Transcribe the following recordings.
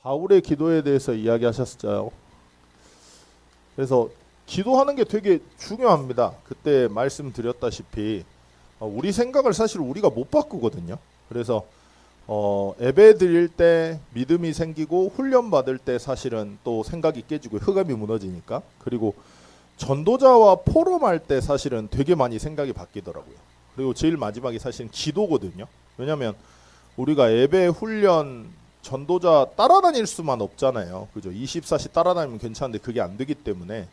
바울의 기도에 대해서 이야기하셨어요. 그래서 기도하는 게 되게 중요합니다. 그때 말씀드렸다시피 우리 생각을 사실 우리가 못 바꾸거든요. 그래서 예배 드릴 때 믿음이 생기고 훈련 받을 때 사실은 또 생각이 깨지고 흑암이 무너지니까, 그리고 전도자와 포럼할 때 사실은 되게 많이 생각이 바뀌더라고요. 그리고 제일 마지막이 사실은 기도거든요. 왜냐하면 우리가 예배 훈련 전도자 따라다닐 수만 없잖아요. 그죠? 24시 따라다니면 괜찮은데 그게 안 되기 때문에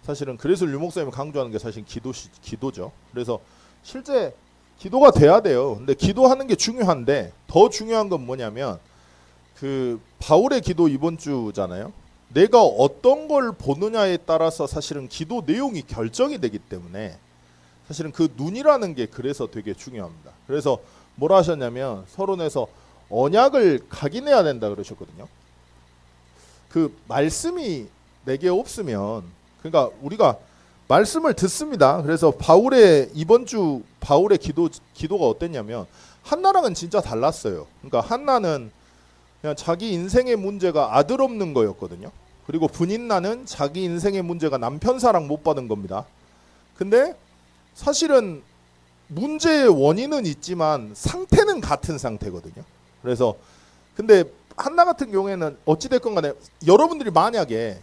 사실은, 그래서 류 목사님이 강조하는 게 사실 기도죠. 그래서 실제 기도가 돼야 돼요. 근데 기도하는 게 중요한데 더 중요한 건 뭐냐면 그 바울의 기도 이번 주잖아요. 내가 어떤 걸 보느냐에 따라서 사실은 기도 내용이 결정이 되기 때문에 사실은 그 눈이라는 게 그래서 되게 중요합니다. 그래서 뭐라 하셨냐면 서론에서 언약을 각인해야 된다 그러셨거든요. 그 말씀이 내게 없으면, 그러니까 우리가 말씀을 듣습니다. 그래서 바울의 이번 주 바울의 기도가 어땠냐면 한나랑은 진짜 달랐어요. 그러니까 한나는 그냥 자기 인생의 문제가 아들 없는 거였거든요. 그리고 분인나는 자기 인생의 문제가 남편 사랑 못 받은 겁니다. 근데 사실은 문제의 원인은 있지만 상태는 같은 상태거든요. 그래서 근데 한나 같은 경우에는 어찌됐건 간에 여러분들이 만약에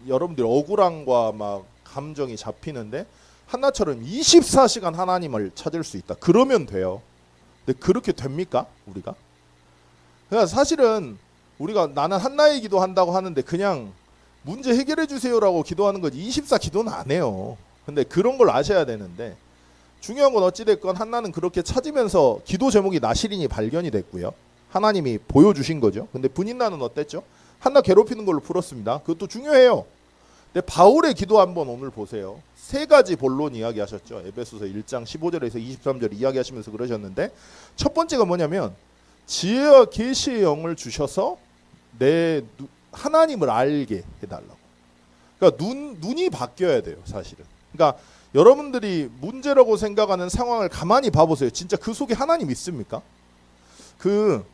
여러분들이 억울함과 막 감정이 잡히는데 한나처럼 24시간 하나님을 찾을 수 있다. 그러면 돼요. 근데 그렇게 됩니까? 우리가? 그러니까 사실은 우리가 나는 한나의 기도한다고 하는데 그냥 문제 해결해 주세요라고 기도하는 거지 24 기도는 안 해요. 근데 그런 걸 아셔야 되는데, 중요한 건 어찌됐건 한나는 그렇게 찾으면서 기도 제목이 나시린이 발견이 됐고요. 하나님이 보여주신 거죠. 근데 분인나는 어땠죠? 한나 괴롭히는 걸로 풀었습니다. 그것도 중요해요. 근데 바울의 기도 한번 오늘 보세요. 세 가지 본론 이야기하셨죠. 에베소서 1장 15절에서 23절 이야기하시면서 그러셨는데, 첫 번째가 뭐냐면 지혜와 계시의 영을 주셔서 내 하나님을 알게 해달라고. 그러니까 눈이 바뀌어야 돼요, 사실은. 그러니까 여러분들이 문제라고 생각하는 상황을 가만히 봐보세요. 진짜 그 속에 하나님 있습니까? 그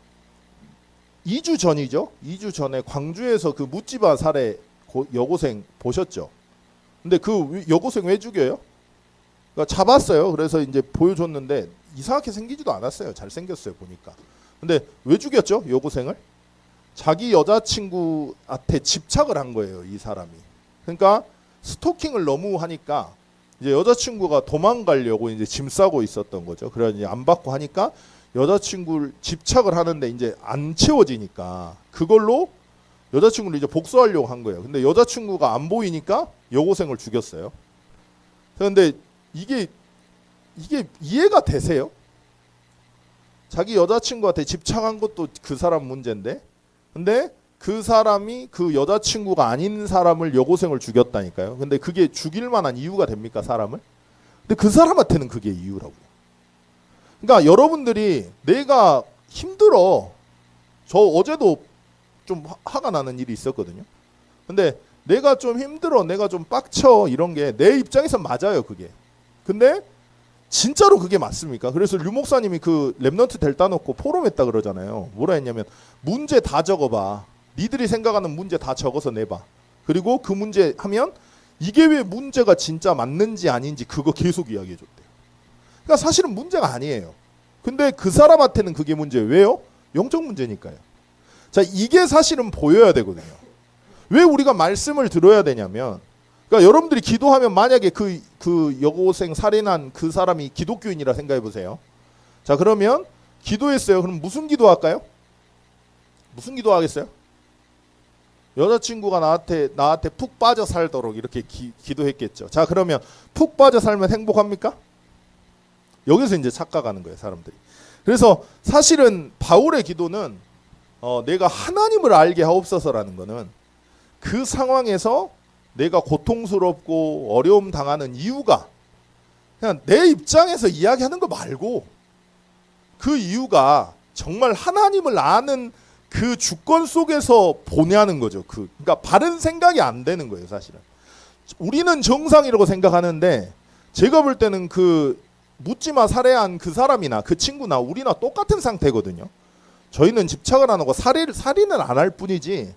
2주 전이죠. 2주 전에 광주에서 그 묻지마 살해 여고생 보셨죠? 근데 그 여고생 왜 죽여요? 그러니까 잡았어요. 그래서 이제 보여줬는데 이상하게 생기지도 않았어요. 잘생겼어요, 보니까. 근데 왜 죽였죠? 여고생을? 자기 여자친구한테 집착을 한 거예요, 이 사람이. 그러니까 스토킹을 너무 하니까 이제 여자친구가 도망가려고 이제 짐 싸고 있었던 거죠. 그래서 이제 안 받고 하니까 여자친구를 집착을 하는데 이제 안 채워지니까 그걸로 여자친구를 이제 복수하려고 한 거예요. 근데 여자친구가 안 보이니까 여고생을 죽였어요. 그런데 이게 이해가 되세요? 자기 여자친구한테 집착한 것도 그 사람 문제인데, 근데 그 사람이 그 여자친구가 아닌 사람을 여고생을 죽였다니까요. 근데 그게 죽일 만한 이유가 됩니까, 사람을? 근데 그 사람한테는 그게 이유라고요. 그러니까 여러분들이 내가 힘들어. 저 어제도 좀 화가 나는 일이 있었거든요. 근데 내가 좀 힘들어, 내가 좀 빡쳐, 이런 게 내 입장에서 맞아요, 그게. 근데 진짜로 그게 맞습니까? 그래서 류 목사님이 그 랩넌트 델다 놓고 포럼했다 그러잖아요. 뭐라 했냐면 문제 다 적어봐. 니들이 생각하는 문제 다 적어서 내봐. 그리고 그 문제 하면 이게 왜 문제가 진짜 맞는지 아닌지 그거 계속 이야기해줬대요. 그러니까 사실은 문제가 아니에요. 근데 그 사람한테는 그게 문제예요. 왜요? 영적 문제니까요. 자, 이게 사실은 보여야 되거든요. 왜 우리가 말씀을 들어야 되냐면, 그러니까 여러분들이 기도하면 만약에 그 여고생 살인한 그 사람이 기독교인이라 생각해 보세요. 자, 그러면 기도했어요. 그럼 무슨 기도할까요? 무슨 기도하겠어요? 여자친구가 나한테 푹 빠져 살도록 이렇게 기도했겠죠. 자, 그러면 푹 빠져 살면 행복합니까? 여기서 이제 착각하는 거예요, 사람들이. 그래서 사실은 바울의 기도는 내가 하나님을 알게 하옵소서라는 거는 그 상황에서 내가 고통스럽고 어려움 당하는 이유가 그냥 내 입장에서 이야기하는 거 말고 그 이유가 정말 하나님을 아는 그 주권 속에서 보내는 거죠. 그러니까 바른 생각이 안 되는 거예요, 사실은. 우리는 정상이라고 생각하는데 제가 볼 때는 그 묻지마 살해한 그 사람이나 그 친구나 우리나 똑같은 상태거든요. 저희는 집착을 안 하고 살인은 안 할 뿐이지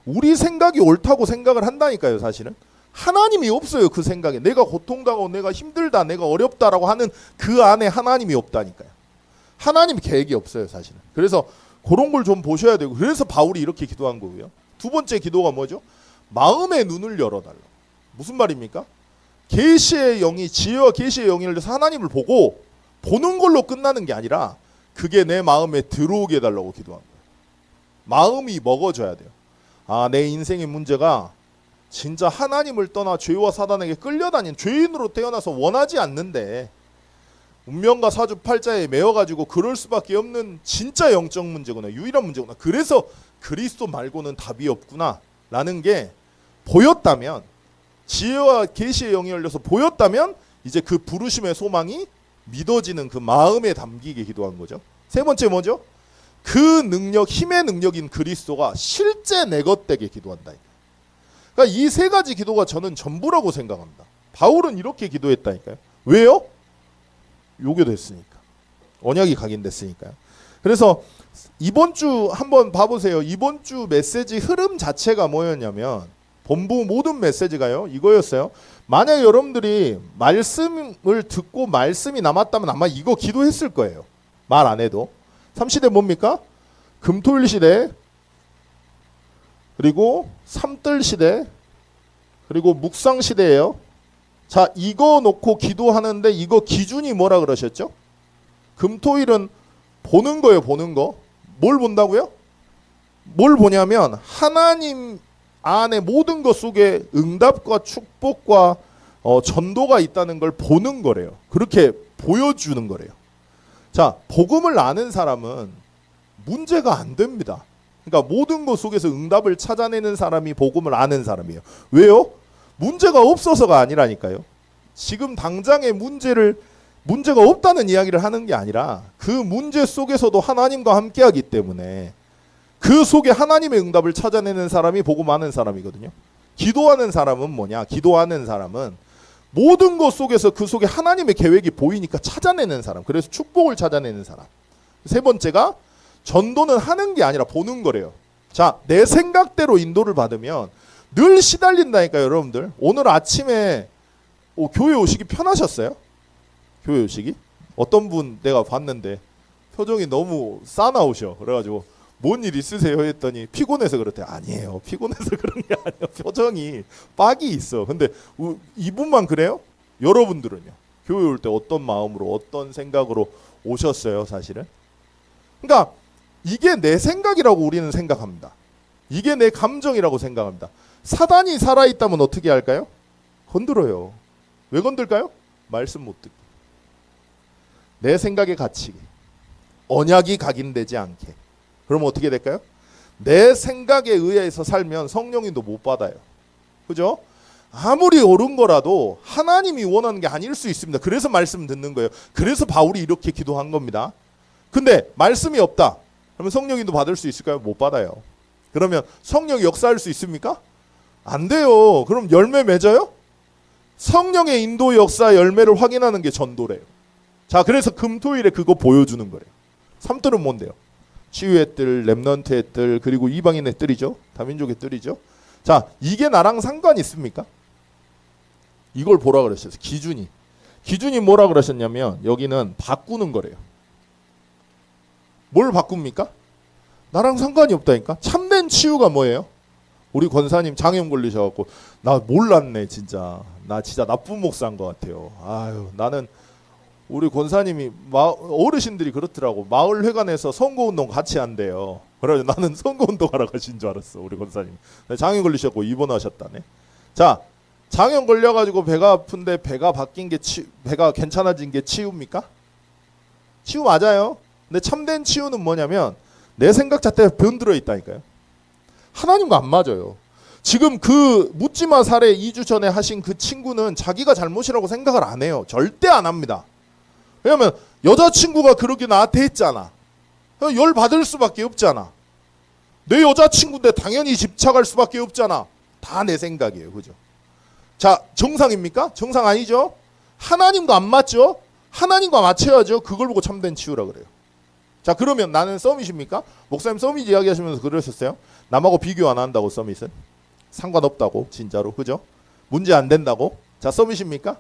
우리 생각이 옳다고 생각을 한다니까요. 사실은 하나님이 없어요. 그 생각에 내가 고통당하고 내가 힘들다 내가 어렵다라고 하는 그 안에 하나님이 없다니까요. 하나님 계획이 없어요. 사실은. 그래서 그런 걸 좀 보셔야 되고 그래서 바울이 이렇게 기도한 거고요. 두 번째 기도가 뭐죠? 마음의 눈을 열어달라. 무슨 말입니까? 계시의 영이 지혜와 계시의 영이 열려서 하나님을 보고 보는 걸로 끝나는 게 아니라 그게 내 마음에 들어오게 해달라고 기도한 거예요. 마음이 먹어져야 돼요. 아, 내 인생의 문제가 진짜 하나님을 떠나 죄와 사단에게 끌려다닌 죄인으로 태어나서 원하지 않는데 운명과 사주팔자에 매여가지고 그럴 수밖에 없는 진짜 영적 문제구나. 유일한 문제구나. 그래서 그리스도 말고는 답이 없구나 라는 게 보였다면 지혜와 계시의 영이 열려서 보였다면 이제 그 부르심의 소망이 믿어지는 그 마음에 담기게 기도한 거죠. 세 번째 뭐죠? 그 능력, 힘의 능력인 그리스도가 실제 내 것 되게 기도한다. 그러니까 이 세 가지 기도가 저는 전부라고 생각합니다. 바울은 이렇게 기도했다니까요. 왜요? 요게 됐으니까. 언약이 각인됐으니까요. 그래서 이번 주 한번 봐보세요. 이번 주 메시지 흐름 자체가 뭐였냐면 본부 모든 메시지가요. 이거였어요. 만약 여러분들이 말씀을 듣고 말씀이 남았다면 아마 이거 기도했을 거예요. 말 안 해도. 3시대 뭡니까? 금토일 시대, 그리고 삼뜰 시대, 그리고 묵상 시대예요. 자, 이거 놓고 기도하는데 이거 기준이 뭐라 그러셨죠? 금토일은 보는 거예요. 보는 거. 뭘 본다고요? 뭘 보냐면 하나님 안에 모든 것 속에 응답과 축복과 전도가 있다는 걸 보는 거래요. 그렇게 보여주는 거래요. 자, 복음을 아는 사람은 문제가 안 됩니다. 그러니까 모든 것 속에서 응답을 찾아내는 사람이 복음을 아는 사람이에요. 왜요? 문제가 없어서가 아니라니까요. 지금 당장의 문제가 없다는 이야기를 하는 게 아니라 그 문제 속에서도 하나님과 함께하기 때문에 그 속에 하나님의 응답을 찾아내는 사람이 복음 아는 사람이거든요. 기도하는 사람은 뭐냐? 기도하는 사람은 모든 것 속에서 그 속에 하나님의 계획이 보이니까 찾아내는 사람. 그래서 축복을 찾아내는 사람. 세 번째가 전도는 하는 게 아니라 보는 거래요. 자, 내 생각대로 인도를 받으면 늘 시달린다니까요, 여러분들. 오늘 아침에 교회 오시기 편하셨어요? 교회 오시기? 어떤 분 내가 봤는데 표정이 너무 싸나우셔. 그래가지고 뭔 일 있으세요? 했더니 피곤해서 그렇대. 아니에요. 피곤해서 그런 게 아니에요. 표정이 빡이 있어. 근데 이분만 그래요? 여러분들은요? 교회 올 때 어떤 마음으로 어떤 생각으로 오셨어요? 사실은? 그러니까 이게 내 생각이라고 우리는 생각합니다. 이게 내 감정이라고 생각합니다. 사단이 살아있다면 어떻게 할까요? 건드려요. 왜 건들까요? 말씀 못 듣게. 내 생각에 갇히게. 언약이 각인되지 않게. 그러면 어떻게 될까요? 내 생각에 의해서 살면 성령님도 못 받아요. 그죠? 아무리 옳은 거라도 하나님이 원하는 게 아닐 수 있습니다. 그래서 말씀 듣는 거예요. 그래서 바울이 이렇게 기도한 겁니다. 근데 말씀이 없다. 그러면 성령님도 받을 수 있을까요? 못 받아요. 그러면 성령이 역사할 수 있습니까? 안 돼요. 그럼 열매 맺어요? 성령의 인도 역사 열매를 확인하는 게 전도래요. 자, 그래서 금토일에 그거 보여주는 거래요. 삼뜰은 뭔데요? 치유의 뜰, 렘넌트의 뜰, 그리고 이방인의 뜰이죠. 다민족의 뜰이죠. 자, 이게 나랑 상관 있습니까? 이걸 보라 그러셨어요. 기준이 뭐라 그러셨냐면 여기는 바꾸는 거래요. 뭘 바꿉니까? 나랑 상관이 없다니까. 참된 치유가 뭐예요? 우리 권사님 장염 걸리셔갖고 나 몰랐네 진짜. 나 진짜 나쁜 목사인 것 같아요. 아유, 나는 우리 권사님이 어르신들이 그렇더라고. 마을 회관에서 선거운동 같이 한대요. 그래서 나는 선거운동하러 가신 줄 알았어. 우리 권사님. 장염 걸리셨고 입원하셨다네. 자, 장염 걸려가지고 배가 아픈데 배가 바뀐 게 배가 괜찮아진 게 치유입니까? 치유 맞아요. 근데 참된 치유는 뭐냐면 내 생각 자체가 변들어 있다니까요. 하나님과 안 맞아요. 지금 그 묻지마 살해 2주 전에 하신 그 친구는 자기가 잘못이라고 생각을 안 해요. 절대 안 합니다. 왜냐면 여자친구가 그렇게 나한테 했잖아. 열 받을 수밖에 없잖아. 내 여자친구인데 당연히 집착할 수밖에 없잖아. 다 내 생각이에요. 그죠? 자, 정상입니까? 정상 아니죠? 하나님과 안 맞죠? 하나님과 맞춰야죠. 그걸 보고 참된 치유라 그래요. 자, 그러면 나는 서밋입니까? 목사님 서밋 이야기하시면서 그러셨어요? 남하고 비교 안 한다고 서밋은? 상관없다고 진짜로, 그죠? 문제 안 된다고? 자, 서밋입니까?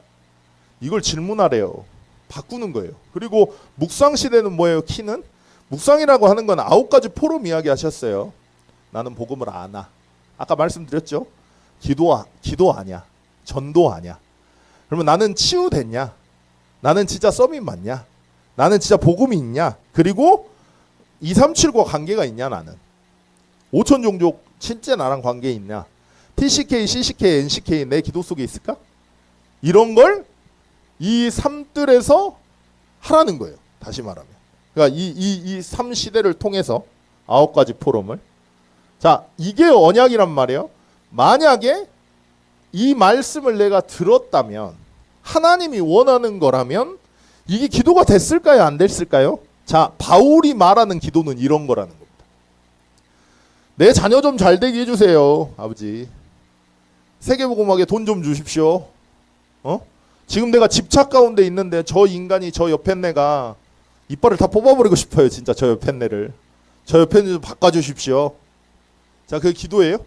이걸 질문하래요. 바꾸는 거예요. 그리고 묵상 시대는 뭐예요? 키는? 묵상이라고 하는 건 9가지 포럼 이야기 하셨어요. 나는 복음을 아나. 아까 말씀드렸죠? 기도 아니야. 전도 아니야. 그러면 나는 치유됐냐? 나는 진짜 서밋 맞냐? 나는 진짜 복음이 있냐? 그리고 237과 관계가 있냐 나는? 5천 종족 진짜 나랑 관계 있냐? TCK, CCK, NCK 내 기도 속에 있을까? 이런 걸 이 3뜰에서 하라는 거예요. 다시 말하면. 그러니까 이 3시대를 통해서 9가지 포럼을. 자, 이게 언약이란 말이에요. 만약에 이 말씀을 내가 들었다면, 하나님이 원하는 거라면 이게 기도가 됐을까요? 안 됐을까요? 자, 바울이 말하는 기도는 이런 거라는 겁니다. 내 자녀 좀 잘 되게 해주세요, 아버지. 세계복음학에 돈 좀 주십시오. 지금 내가 집착 가운데 있는데 저 인간이, 저 옆에 내가 이빨을 다 뽑아버리고 싶어요. 진짜 저 옆에 내를. 저 옆에 내 좀 바꿔주십시오. 자, 그게 기도예요?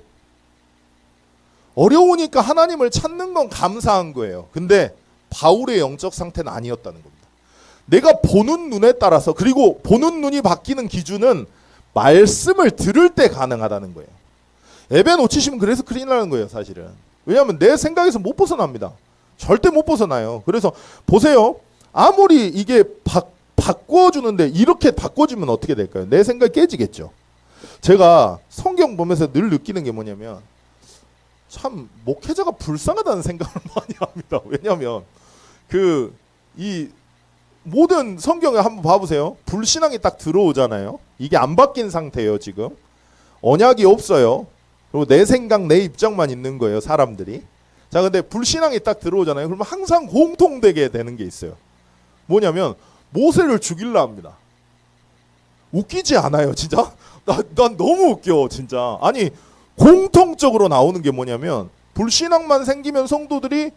어려우니까 하나님을 찾는 건 감사한 거예요. 근데 바울의 영적 상태는 아니었다는 겁니다. 내가 보는 눈에 따라서, 그리고 보는 눈이 바뀌는 기준은 말씀을 들을 때 가능하다는 거예요. 예배 놓치시면 그래서 큰일 나는 거예요, 사실은. 왜냐하면 내 생각에서 못 벗어납니다. 절대 못 벗어나요. 그래서 보세요. 아무리 이게 바꿔주는데 이렇게 바꿔주면 어떻게 될까요? 내 생각이 깨지겠죠. 제가 성경 보면서 늘 느끼는 게 뭐냐면, 참 목회자가 불쌍하다는 생각을 많이 합니다. 왜냐하면 이 모든 성경을 한번 봐보세요. 불신앙이 딱 들어오잖아요. 이게 안 바뀐 상태예요. 지금 언약이 없어요. 그리고 내 생각, 내 입장만 있는 거예요, 사람들이. 자, 근데 불신앙이 딱 들어오잖아요. 그러면 항상 공통되게 되는 게 있어요. 뭐냐면 모세를 죽일라 합니다. 웃기지 않아요, 진짜? 난 너무 웃겨, 진짜. 아니, 공통적으로 나오는 게 뭐냐면 불신앙만 생기면 성도들이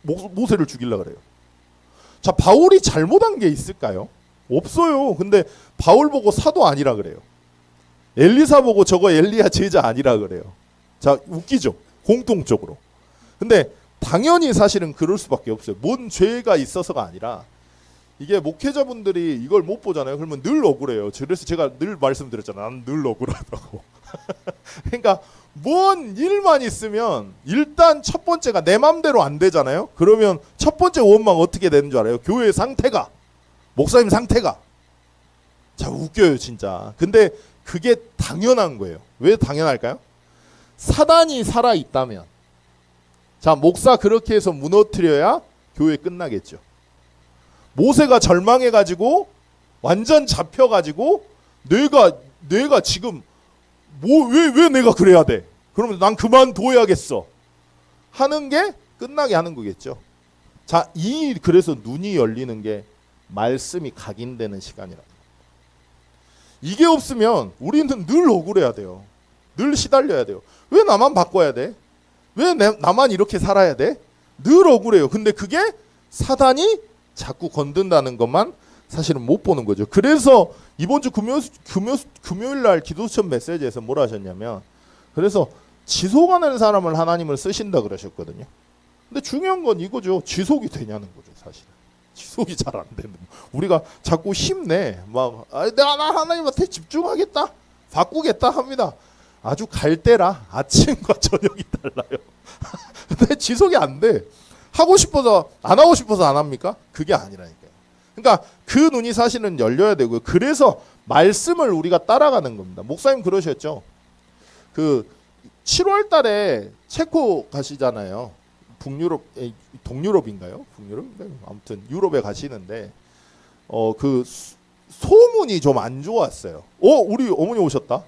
모세를 죽일라 그래요. 자, 바울이 잘못한 게 있을까요? 없어요. 근데 바울 보고 사도 아니라 그래요. 엘리사 보고 저거 엘리야 제자 아니라 그래요. 자, 웃기죠? 공통적으로. 근데 당연히 사실은 그럴 수밖에 없어요. 뭔 죄가 있어서가 아니라, 이게 목회자분들이 이걸 못 보잖아요. 그러면 늘 억울해요. 그래서 제가 늘 말씀드렸잖아요. 나는 늘 억울하다고. 그러니까 뭔 일만 있으면 일단 첫 번째가 내 맘대로 안 되잖아요. 그러면 첫 번째 원망 어떻게 되는 줄 알아요? 교회 상태가, 목사님 상태가. 자, 웃겨요 진짜. 근데 그게 당연한 거예요. 왜 당연할까요? 사단이 살아있다면, 자, 목사 그렇게 해서 무너뜨려야 교회 끝나겠죠. 모세가 절망해가지고 완전 잡혀가지고 내가 지금 왜 내가 그래야 돼? 그러면 난 그만둬야겠어 하는 게 끝나게 하는 거겠죠. 자, 그래서 눈이 열리는 게 말씀이 각인되는 시간이라. 이게 없으면 우리는 늘 억울해야 돼요. 늘 시달려야 돼요. 왜 나만 바꿔야 돼? 왜 나만 이렇게 살아야 돼? 늘 억울해요. 근데 그게 사단이 자꾸 건든다는 것만 사실은 못 보는 거죠. 그래서 이번 주 금요일 날 기도천 메시지에서 뭐라 하셨냐면, 그래서 지속하는 사람을 하나님을 쓰신다 그러셨거든요. 근데 중요한 건 이거죠. 지속이 되냐는 거죠, 사실은. 지속이 잘 안 되는. 우리가 자꾸 힘내. 내가 하나님한테 집중하겠다. 바꾸겠다 합니다. 아주 갈대라. 아침과 저녁이 달라요. 근데 지속이 안 돼. 하고 싶어서 안 하고 싶어서 안 합니까? 그게 아니라니까요. 그러니까 그 눈이 사실은 열려야 되고요. 그래서 말씀을 우리가 따라가는 겁니다. 목사님 그러셨죠. 7월 달에 체코 가시잖아요. 동유럽인가요? 북유럽? 아무튼 유럽에 가시는데 소문이 좀 안 좋았어요. 우리 어머니 오셨다.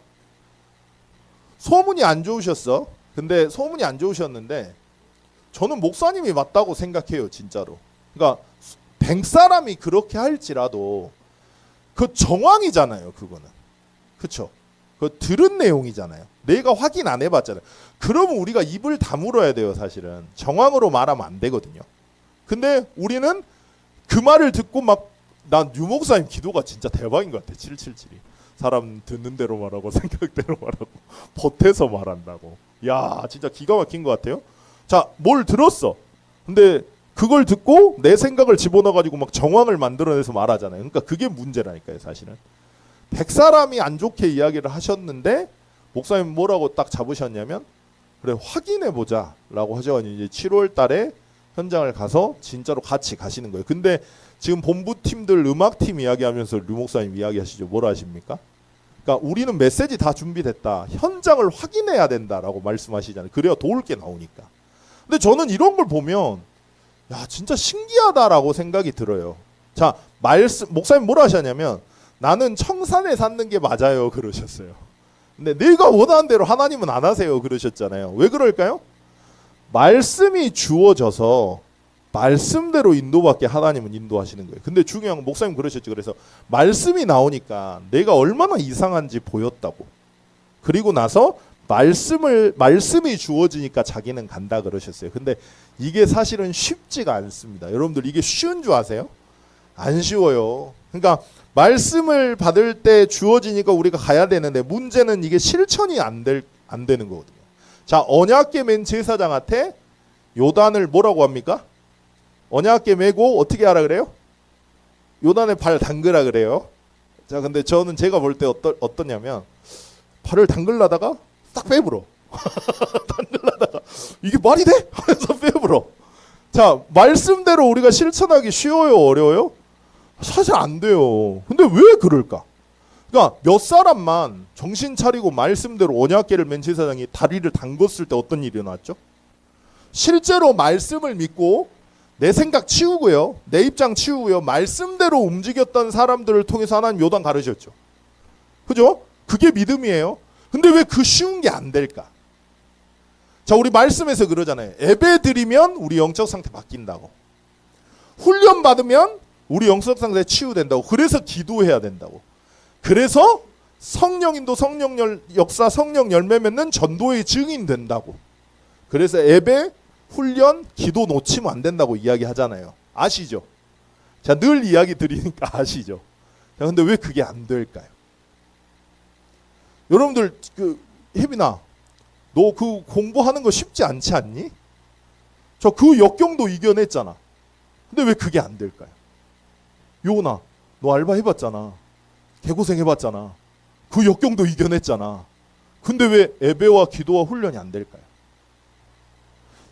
소문이 안 좋으셨어. 근데 소문이 안 좋으셨는데 저는 목사님이 맞다고 생각해요, 진짜로. 그러니까 100사람이 그렇게 할지라도 그 정황이잖아요, 그거는. 그렇죠? 그 들은 내용이잖아요. 내가 확인 안 해봤잖아요. 그러면 우리가 입을 다물어야 돼요, 사실은. 정황으로 말하면 안 되거든요. 근데 우리는 그 말을 듣고 막 난 유 목사님 기도가 진짜 대박인 것 같아. 777이. 사람 듣는 대로 말하고 생각대로 말하고 보태서 말한다고. 야, 진짜 기가 막힌 것 같아요. 자, 뭘 들었어. 근데 그걸 듣고 내 생각을 집어넣어가지고 막 정황을 만들어내서 말하잖아요. 그러니까 그게 문제라니까요, 사실은. 100사람이 안 좋게 이야기를 하셨는데 목사님 뭐라고 딱 잡으셨냐면 그래 확인해보자 라고 하셔가지고 이제 7월 달에 현장을 가서 진짜로 같이 가시는 거예요. 근데 지금 본부팀들 음악팀 이야기하면서 류 목사님 이야기하시죠. 뭐라 하십니까? 그러니까 우리는 메시지 다 준비됐다. 현장을 확인해야 된다라고 말씀하시잖아요. 그래야 도울 게 나오니까. 근데 저는 이런 걸 보면 야 진짜 신기하다라고 생각이 들어요. 자 목사님 뭐라 하셨냐면 나는 청산에 사는 게 맞아요 그러셨어요. 근데 내가 원하는 대로 하나님은 안 하세요 그러셨잖아요. 왜 그럴까요? 말씀이 주어져서 말씀대로 인도받게 하나님은 인도하시는 거예요. 근데 중요한 건 목사님 그러셨죠. 그래서 말씀이 나오니까 내가 얼마나 이상한지 보였다고. 그리고 나서 말씀이 주어지니까 자기는 간다 그러셨어요. 근데 이게 사실은 쉽지가 않습니다. 여러분들 이게 쉬운 줄 아세요? 안 쉬워요. 그러니까 말씀을 받을 때 주어지니까 우리가 가야 되는데 문제는 이게 실천이 안 되는 거거든요. 자, 언약궤 맨 제사장한테 요단을 뭐라고 합니까? 언약궤 메고 어떻게 하라 그래요? 요단에 발 담그라 그래요. 자, 근데 저는 제가 볼 때 어떠냐면 발을 담글라다가 딱 빼불어. 담글라다가 이게 말이 돼? 하면서 빼불어. 자, 말씀대로 우리가 실천하기 쉬워요, 어려워요? 사실 안 돼요. 근데 왜 그럴까? 그러니까 몇 사람만 정신 차리고 말씀대로 언약궤를 맨 제사장이 다리를 담궜을 때 어떤 일이 일어났죠? 실제로 말씀을 믿고 내 생각 치우고요. 내 입장 치우고요. 말씀대로 움직였던 사람들을 통해서 하나님 요단 가르셨죠. 그죠? 그게 믿음이에요. 근데 왜 그 쉬운 게 안 될까? 자, 우리 말씀에서 그러잖아요. 예배 드리면 우리 영적 상태 바뀐다고. 훈련 받으면 우리 영적 상태 치유된다고. 그래서 기도해야 된다고. 그래서 성령인도 성령 역사 성령 열매 맺는 전도의 증인 된다고. 그래서 예배, 훈련, 기도 놓치면 안 된다고 이야기하잖아요. 아시죠? 자, 늘 이야기 드리니까 아시죠? 자, 근데 왜 그게 안 될까요? 여러분들 혜빈아, 너 그 공부하는 거 쉽지 않지 않니? 저 그 역경도 이겨냈잖아. 근데 왜 그게 안 될까요? 요나, 너 알바 해봤잖아. 개고생 해봤잖아. 그 역경도 이겨냈잖아. 근데 왜 예배와 기도와 훈련이 안 될까요?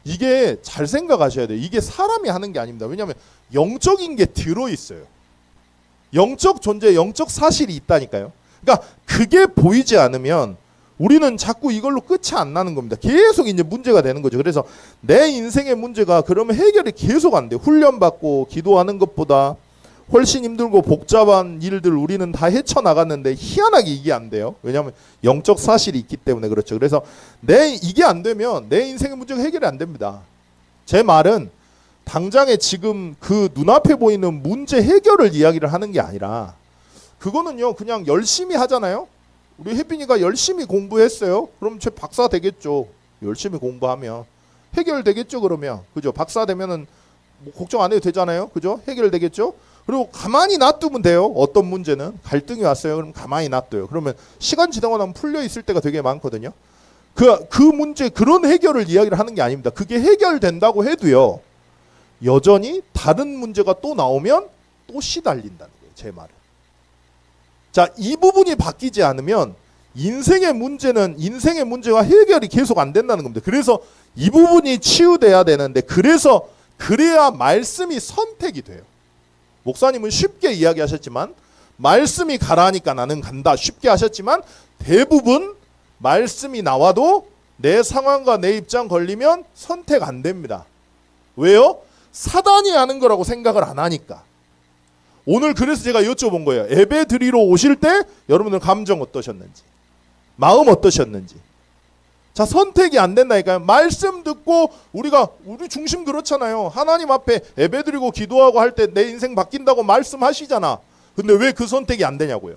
이게 잘 생각하셔야 돼요. 이게 사람이 하는 게 아닙니다. 왜냐하면 영적인 게 들어있어요. 영적 존재, 영적 사실이 있다니까요. 그러니까 그게 보이지 않으면 우리는 자꾸 이걸로 끝이 안 나는 겁니다. 계속 이제 문제가 되는 거죠. 그래서 내 인생의 문제가 그러면 해결이 계속 안 돼요. 훈련받고 기도하는 것보다 훨씬 힘들고 복잡한 일들 우리는 다 헤쳐나갔는데 희한하게 이게 안 돼요. 왜냐하면 영적 사실이 있기 때문에 그렇죠. 그래서 이게 안 되면 내 인생의 문제가 해결이 안 됩니다. 제 말은 당장에 지금 그 눈앞에 보이는 문제 해결을 이야기를 하는 게 아니라 그거는요 그냥 열심히 하잖아요. 우리 혜빈이가 열심히 공부했어요. 그럼 제 박사 되겠죠. 열심히 공부하면 해결되겠죠. 그러면 그죠. 박사 되면은 뭐 걱정 안 해도 되잖아요. 그죠. 해결되겠죠. 그리고 가만히 놔두면 돼요. 어떤 문제는 갈등이 왔어요. 그럼 가만히 놔둬요. 그러면 시간 지나고 나면 풀려 있을 때가 되게 많거든요. 그 문제 그런 해결을 이야기를 하는 게 아닙니다. 그게 해결된다고 해도요. 여전히 다른 문제가 또 나오면 또 시달린다는 거예요. 제 말은. 자, 이 부분이 바뀌지 않으면 인생의 문제가 해결이 계속 안 된다는 겁니다. 그래서 이 부분이 치유돼야 되는데 그래야 말씀이 선택이 돼요. 목사님은 쉽게 이야기하셨지만 말씀이 가라니까 나는 간다 쉽게 하셨지만 대부분 말씀이 나와도 내 상황과 내 입장 걸리면 선택 안 됩니다. 왜요? 사단이 하는 거라고 생각을 안 하니까. 오늘 그래서 제가 여쭤본 거예요. 예배 드리러 오실 때 여러분들 감정 어떠셨는지, 마음 어떠셨는지. 자, 선택이 안 된다니까요. 말씀 듣고 우리 중심 그렇잖아요. 하나님 앞에 예배 드리고 기도하고 할 때 내 인생 바뀐다고 말씀하시잖아. 근데 왜 그 선택이 안 되냐고요.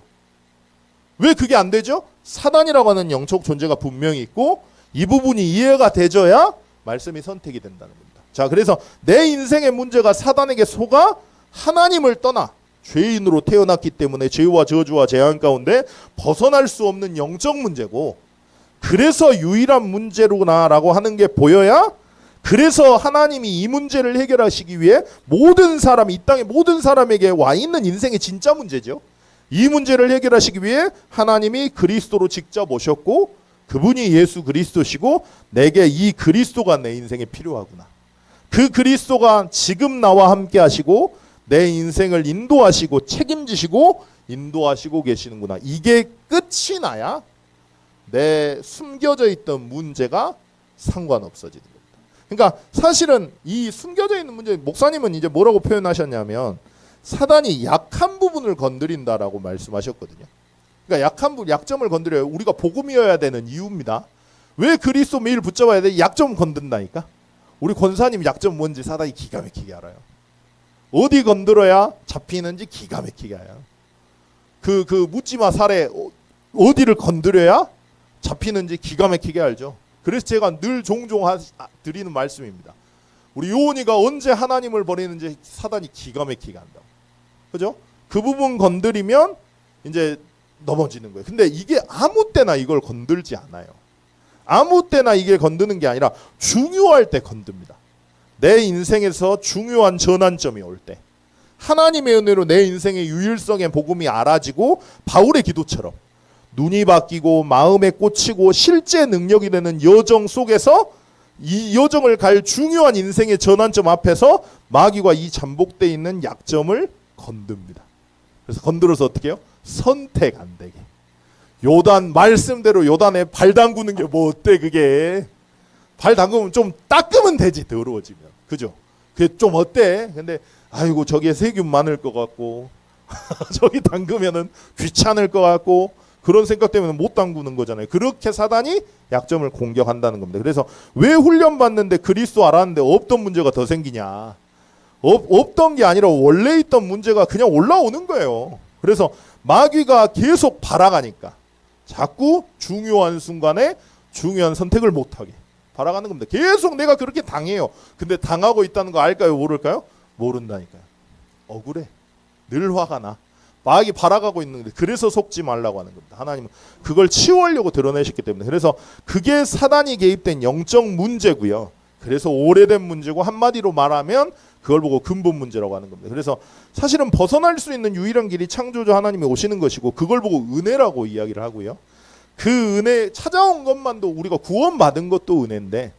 왜 그게 안 되죠? 사단이라고 하는 영적 존재가 분명히 있고 이 부분이 이해가 되져야 말씀이 선택이 된다는 겁니다. 자, 그래서 내 인생의 문제가 사단에게 속아 하나님을 떠나 죄인으로 태어났기 때문에 죄와 저주와 재앙 가운데 벗어날 수 없는 영적 문제고, 그래서 유일한 문제로나라고 하는 게 보여야, 그래서 하나님이 이 문제를 해결하시기 위해 모든 사람, 이 땅의 모든 사람에게 와 있는 인생의 진짜 문제죠. 이 문제를 해결하시기 위해 하나님이 그리스도로 직접 오셨고, 그분이 예수 그리스도시고, 내게 이 그리스도가 내 인생에 필요하구나. 그 그리스도가 지금 나와 함께 하시고 내 인생을 인도하시고 책임지시고 인도하시고 계시는구나. 이게 끝이 나야 내 숨겨져 있던 문제가 상관없어지는 겁니다. 그러니까 사실은 이 숨겨져 있는 문제, 목사님은 이제 뭐라고 표현하셨냐면 사단이 약한 부분을 건드린다라고 말씀하셨거든요. 그러니까 약한 부분, 약점을 건드려요. 우리가 복음이어야 되는 이유입니다. 왜 그리스도 매일 붙잡아야 돼? 약점 건든다니까. 우리 권사님 약점 뭔지 사단이 기가 막히게 알아요. 어디 건드려야 잡히는지 기가 막히게 알아요. 그 묻지마 살에 어디를 건드려야 잡히는지 기가 막히게 알죠. 그래서 제가 늘 종종 드리는 말씀입니다. 우리 요원이가 언제 하나님을 버리는지 사단이 기가 막히게 한다고. 그죠? 그 부분 건드리면 이제 넘어지는 거예요. 근데 이게 아무 때나 이걸 건들지 않아요. 아무 때나 이게 건드는 게 아니라 중요할 때 건듭니다. 내 인생에서 중요한 전환점이 올 때, 하나님의 은혜로 내 인생의 유일성의 복음이 알아지고 바울의 기도처럼 눈이 바뀌고 마음에 꽂히고 실제 능력이 되는 여정 속에서 이 여정을 갈 중요한 인생의 전환점 앞에서 마귀가 이 잠복되어 있는 약점을 건듭니다. 그래서 건드려서 어떻게 해요? 선택 안 되게. 요단 말씀대로 요단에 발 담그는 게 뭐 어때 그게. 발 담그면 좀 닦으면 되지, 더러워지면. 그죠? 그게 좀 어때? 근데 아이고 저기에 세균 많을 것 같고 저기 담그면은 귀찮을 것 같고 그런 생각 때문에 못 담그는 거잖아요. 그렇게 사단이 약점을 공격한다는 겁니다. 그래서 왜 훈련 받는데 그리스도 알았는데 없던 문제가 더 생기냐. 없던 게 아니라 원래 있던 문제가 그냥 올라오는 거예요. 그래서 마귀가 계속 발아가니까 자꾸 중요한 순간에 중요한 선택을 못하게 바라가는 겁니다. 계속 내가 그렇게 당해요. 근데 당하고 있다는 거 알까요? 모를까요? 모른다니까요. 억울해. 늘 화가 나. 마귀 바라가고 있는데 그래서 속지 말라고 하는 겁니다. 하나님은 그걸 치유하려고 드러내셨기 때문에. 그래서 그게 사단이 개입된 영적 문제고요. 그래서 오래된 문제고 한마디로 말하면 그걸 보고 근본 문제라고 하는 겁니다. 그래서 사실은 벗어날 수 있는 유일한 길이 창조주 하나님이 오시는 것이고 그걸 보고 은혜라고 이야기를 하고요. 그 은혜 찾아온 것만도 우리가 구원받은 것도 은혜인데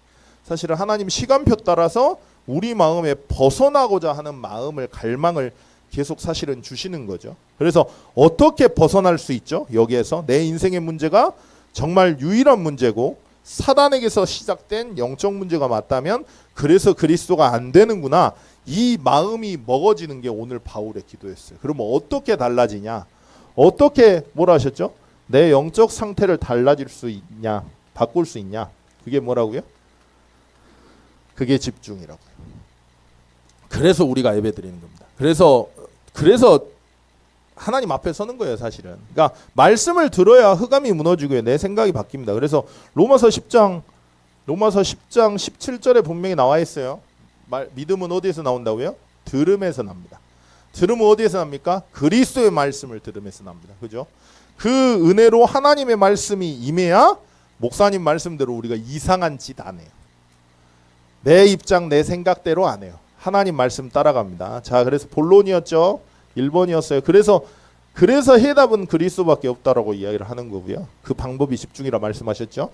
사실은 하나님 시간표 따라서 우리 마음에 벗어나고자 하는 마음을 갈망을 계속 사실은 주시는 거죠. 그래서 어떻게 벗어날 수 있죠? 여기에서 내 인생의 문제가 정말 유일한 문제고 사단에게서 시작된 영적 문제가 맞다면 그래서 그리스도가 안 되는구나. 이 마음이 먹어지는 게 오늘 바울의 기도였어요. 그러면 어떻게 달라지냐? 어떻게 뭐라 하셨죠? 내 영적 상태를 달라질 수 있냐? 바꿀 수 있냐? 그게 뭐라고요? 그게 집중이라고요. 그래서 우리가 예배 드리는 겁니다. 그래서 하나님 앞에 서는 거예요, 사실은. 그러니까 말씀을 들어야 흑암이 무너지고요. 내 생각이 바뀝니다. 그래서 로마서 10장 17절에 분명히 나와 있어요. 믿음은 어디에서 나온다고요? 들음에서 납니다. 들음은 어디에서 납니까? 그리스도의 말씀을 들음에서 납니다. 그죠? 그 은혜로 하나님의 말씀이 임해야 목사님 말씀대로 우리가 이상한 짓 안 해요. 내 입장, 내 생각대로 안 해요. 하나님 말씀 따라갑니다. 자, 그래서 본론이었죠. 1번이었어요. 그래서 해답은 그리스도밖에 없다라고 이야기를 하는 거고요. 그 방법이 집중이라 말씀하셨죠.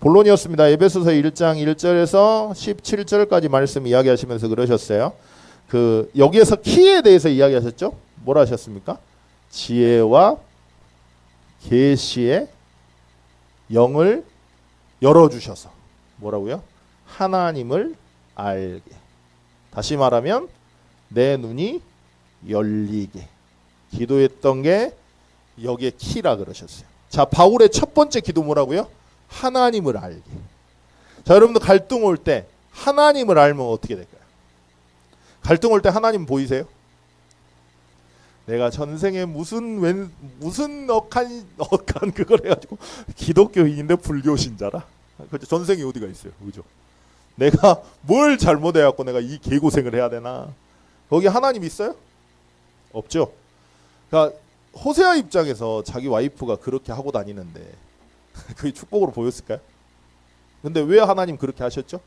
본론이었습니다. 에베소서 1장 1절에서 17절까지 말씀 이야기하시면서 그러셨어요. 여기에서 키에 대해서 이야기하셨죠. 뭐라 하셨습니까? 지혜와 계시의 영을 열어주셔서 뭐라고요? 하나님을 알게. 다시 말하면 내 눈이 열리게. 기도했던 게 여기에 키라 그러셨어요. 자, 바울의 첫 번째 기도 뭐라고요? 하나님을 알게. 자, 여러분들 갈등 올 때 하나님을 알면 어떻게 될까요? 갈등 올 때 하나님 보이세요? 내가 전생에 무슨 억한 그걸 해가지고 기독교인인데 불교 신자라. 그죠? 전생이 어디가 있어요, 그죠? 내가 뭘 잘못해갖고 내가 이 개고생을 해야 되나? 거기 하나님 있어요? 없죠. 그러니까 호세아 입장에서 자기 와이프가 그렇게 하고 다니는데 그게 축복으로 보였을까요? 근데 왜 하나님 그렇게 하셨죠?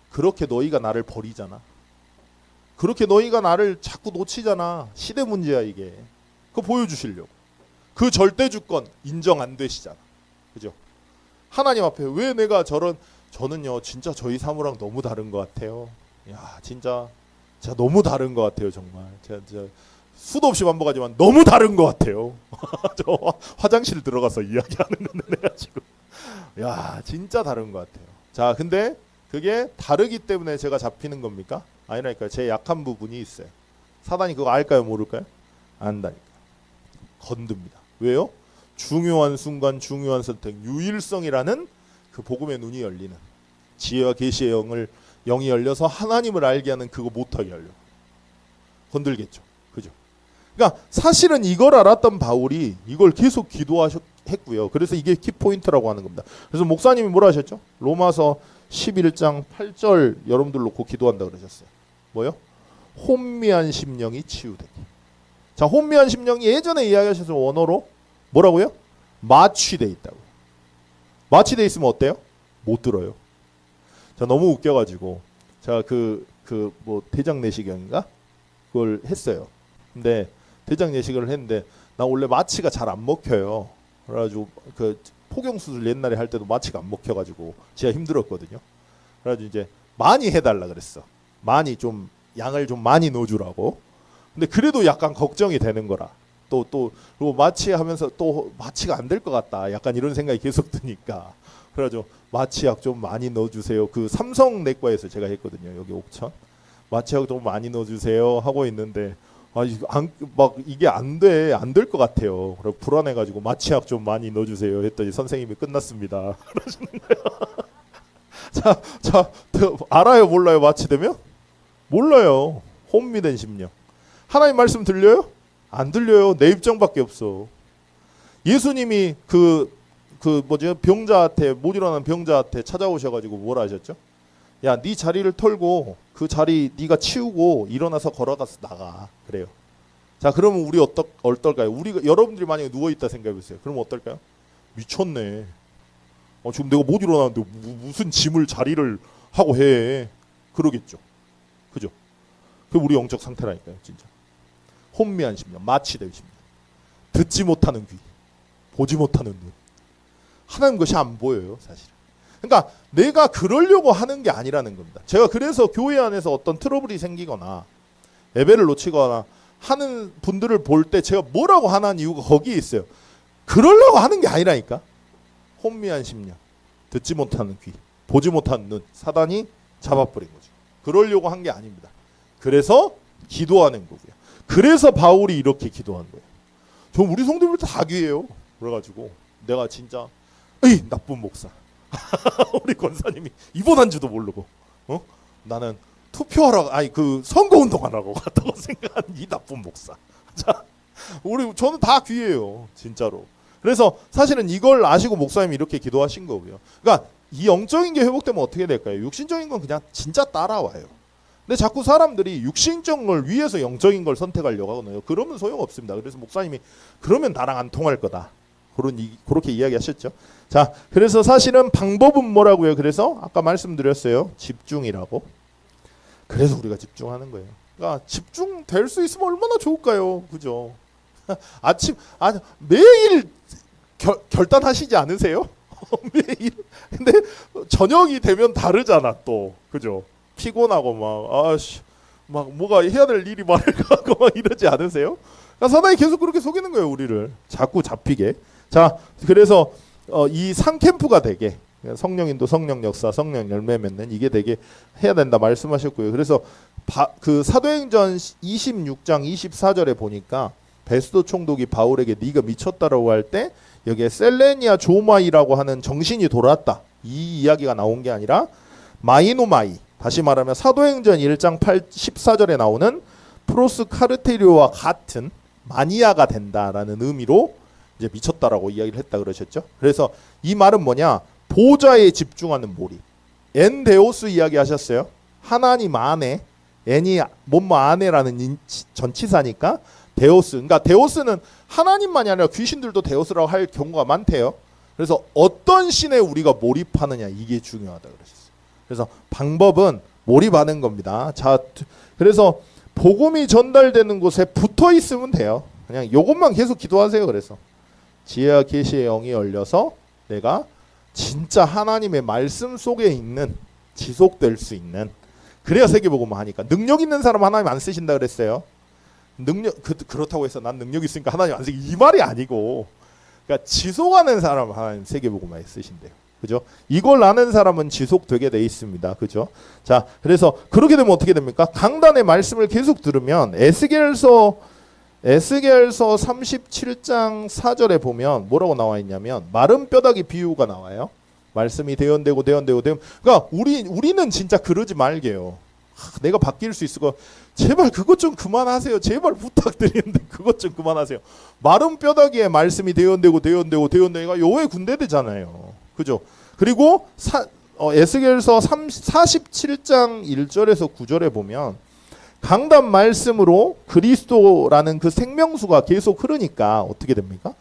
그렇게 너희가 나를 버리잖아. 그렇게 너희가 나를 자꾸 놓치잖아. 시대 문제야 이게. 그거 보여주시려고. 그 절대 주권 인정 안 되시잖아. 그죠? 하나님 앞에 왜 내가 저는요 진짜 저희 사무랑 너무 다른 것 같아요. 야 진짜 너무 다른 것 같아요 정말. 제가 수도 없이 반복하지만 너무 다른 것 같아요. 저 화장실 들어가서 이야기하는 건데 내가 지금 야 진짜 다른 것 같아요. 자 근데 그게 다르기 때문에 제가 잡히는 겁니까? 아니라니까요. 제 약한 부분이 있어요. 사단이 그거 알까요 모를까요? 안다니까. 건듭니다. 왜요? 중요한 순간 중요한 선택 유일성이라는 그 복음의 눈이 열리는 지혜와 계시의 영이 열려서 하나님을 알게 하는 그거 못하게 하려고 건들겠죠. 그죠? 그러니까 사실은 이걸 알았던 바울이 이걸 계속 기도했고요. 그래서 이게 키포인트라고 하는 겁니다. 그래서 목사님이 뭐라 하셨죠? 로마서 11장 8절 여러분들 놓고 기도한다 그러셨어요. 뭐요? 혼미한 심령이 치유되게. 자, 혼미한 심령이 예전에 이야기하셔서 원어로 뭐라고요? 마취돼 있다고. 마취돼 있으면 어때요? 못 들어요. 자, 너무 웃겨가지고 제가 뭐 대장 내시경인가 그걸 했어요. 근데 대장 내시경을 했는데 나 원래 마취가 잘 안 먹혀요. 그래가지고 그 포경 수술 옛날에 할 때도 마취가 안 먹혀가지고 제가 힘들었거든요. 그래가지고 이제 많이 해달라 그랬어. 많이 좀 양을 좀 많이 넣어주라고. 근데 그래도 약간 걱정이 되는 거라. 또 그리고 마취하면서 또 마취가 안 될 것 같다. 약간 이런 생각이 계속 드니까. 그래가지고 마취약 좀 많이 넣어주세요. 그 삼성내과에서 제가 했거든요. 여기 옥천. 마취약 좀 많이 넣어주세요 하고 있는데 막 이게 안 될 것 같아요. 그래서 불안해가지고 마취약 좀 많이 넣어주세요 했더니 선생님이 끝났습니다. 그러시는 거예요. 자, 알아요 몰라요 마취되면? 몰라요. 혼미된 심령. 하나님 말씀 들려요? 안 들려요. 내 입장밖에 없어. 예수님이 병자한테 못 일어나는 병자한테 찾아오셔가지고 뭐라 하셨죠? 야, 네 자리를 털고 그 자리 네가 치우고 일어나서 걸어가서 나가. 그래요. 자, 그러면 우리 어떨까요? 여러분들이 만약에 누워 있다 생각해보세요. 그럼 어떨까요? 미쳤네. 지금 내가 못 일어나는데 무슨 짐을 자리를 하고 해. 그러겠죠. 그죠? 그게 우리 영적 상태라니까요, 진짜. 혼미한 심령, 마취된 심령. 듣지 못하는 귀, 보지 못하는 눈. 하나님 것이 안 보여요, 사실. 그러니까 내가 그러려고 하는 게 아니라는 겁니다. 제가 그래서 교회 안에서 어떤 트러블이 생기거나 예배를 놓치거나 하는 분들을 볼 때 제가 뭐라고 하는 이유가 거기에 있어요. 그러려고 하는 게 아니라니까. 혼미한 심령, 듣지 못하는 귀, 보지 못하는 눈. 사단이 잡아버린 거죠. 그러려고 한 게 아닙니다. 그래서 기도하는 거고요. 그래서 바울이 이렇게 기도한 거예요. 저 우리 성도들 다 귀해요. 그래가지고 내가 진짜 에이 나쁜 목사. 우리 권사님이 입원한 줄도 모르고 나는 투표하러 선거운동하라고 갔다고 생각하는 이 나쁜 목사. 자, 저는 다 귀해요. 진짜로. 그래서 사실은 이걸 아시고 목사님이 이렇게 기도하신 거고요. 그러니까 이 영적인 게 회복되면 어떻게 될까요? 육신적인 건 그냥 진짜 따라와요. 근데 자꾸 사람들이 육신적인 걸 위해서 영적인 걸 선택하려고 하거든요. 그러면 소용없습니다. 그래서 목사님이 그러면 나랑 안 통할 거다. 그렇게 이야기하셨죠. 자, 그래서 사실은 방법은 뭐라고요? 그래서 아까 말씀드렸어요. 집중이라고. 그래서 우리가 집중하는 거예요. 그러니까 집중될 수 있으면 얼마나 좋을까요? 그죠? 매일 결단하시지 않으세요? 매일. 근데 저녁이 되면 다르잖아 또. 그죠? 피곤하고 막 뭐가 해야 될 일이 많을 것 같고 막 이러지 않으세요? 그러니까 사단이 계속 그렇게 속이는 거예요, 우리를. 자꾸 잡히게. 자, 그래서 이 상캠프가 되게 성령인도 성령 역사, 성령 열매 맺는 이게 되게 해야 된다 말씀하셨고요. 그래서 그 사도행전 26장 24절에 보니까 베스도 총독이 바울에게 네가 미쳤다라고 할 때 여기에 셀레니아 조마이라고 하는 정신이 돌았다. 이 이야기가 나온 게 아니라 마이노마이. 다시 말하면 사도행전 1장 14절에 나오는 프로스 카르테리오와 같은 마니아가 된다라는 의미로 이제 미쳤다라고 이야기를 했다 그러셨죠. 그래서 이 말은 뭐냐? 보좌에 집중하는 몰입. 엔데오스 이야기 하셨어요. 하나님 안에, 엔이 뭐뭐 안에라는 전치사니까 데오스. 그러니까 데오스는 하나님만이 아니라 귀신들도 데오스라고 할 경우가 많대요. 그래서 어떤 신에 우리가 몰입하느냐 이게 중요하다 그러셨어요. 그래서 방법은 몰입하는 겁니다. 자, 그래서 복음이 전달되는 곳에 붙어 있으면 돼요. 그냥 이것만 계속 기도하세요. 그래서 지혜와 계시의 영이 열려서 내가 진짜 하나님의 말씀 속에 있는 지속될 수 있는, 그래야 세계복음 하니까. 능력 있는 사람 하나님 안 쓰신다 그랬어요. 그렇다고 해서 난 능력 있으니까 하나님 안 쓰기 이 말이 아니고, 그러니까 지속하는 사람 하나님 세계복음에 쓰신대요. 그죠? 이걸 아는 사람은 지속되게 돼 있습니다. 그죠? 자, 그래서 그렇게 되면 어떻게 됩니까? 강단의 말씀을 계속 들으면 에스겔서 37장 4절에 보면 뭐라고 나와 있냐면 마른 뼈다귀 비유가 나와요. 말씀이 대언되고. 그러니까 우리는 진짜 그러지 말게요. 내가 바뀔 수 있을 거 제발 그것 좀 그만하세요. 제발 부탁드리는데 그것 좀 그만하세요. 마른 뼈다귀에 말씀이 대언되고 여호와의 군대되잖아요. 그죠? 그리고 에스겔서 47장 1절에서 9절에 보면 강단 말씀으로 그리스도라는 그 생명수가 계속 흐르니까 어떻게 됩니까?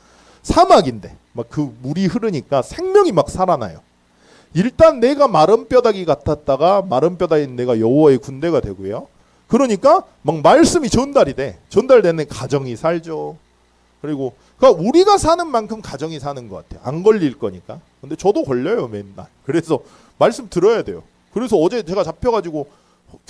사막인데 막 그 물이 흐르니까 생명이 막 살아나요. 일단 내가 마른 뼈다귀 같았다가 마른 뼈다귀인 내가 여호와의 군대가 되고요. 그러니까 막 말씀이 전달되는 가정이 살죠. 그리고 그러니까 우리가 사는 만큼 가정이 사는 것 같아요. 안 걸릴 거니까. 근데 저도 걸려요 맨날. 그래서 말씀 들어야 돼요. 그래서 어제 제가 잡혀가지고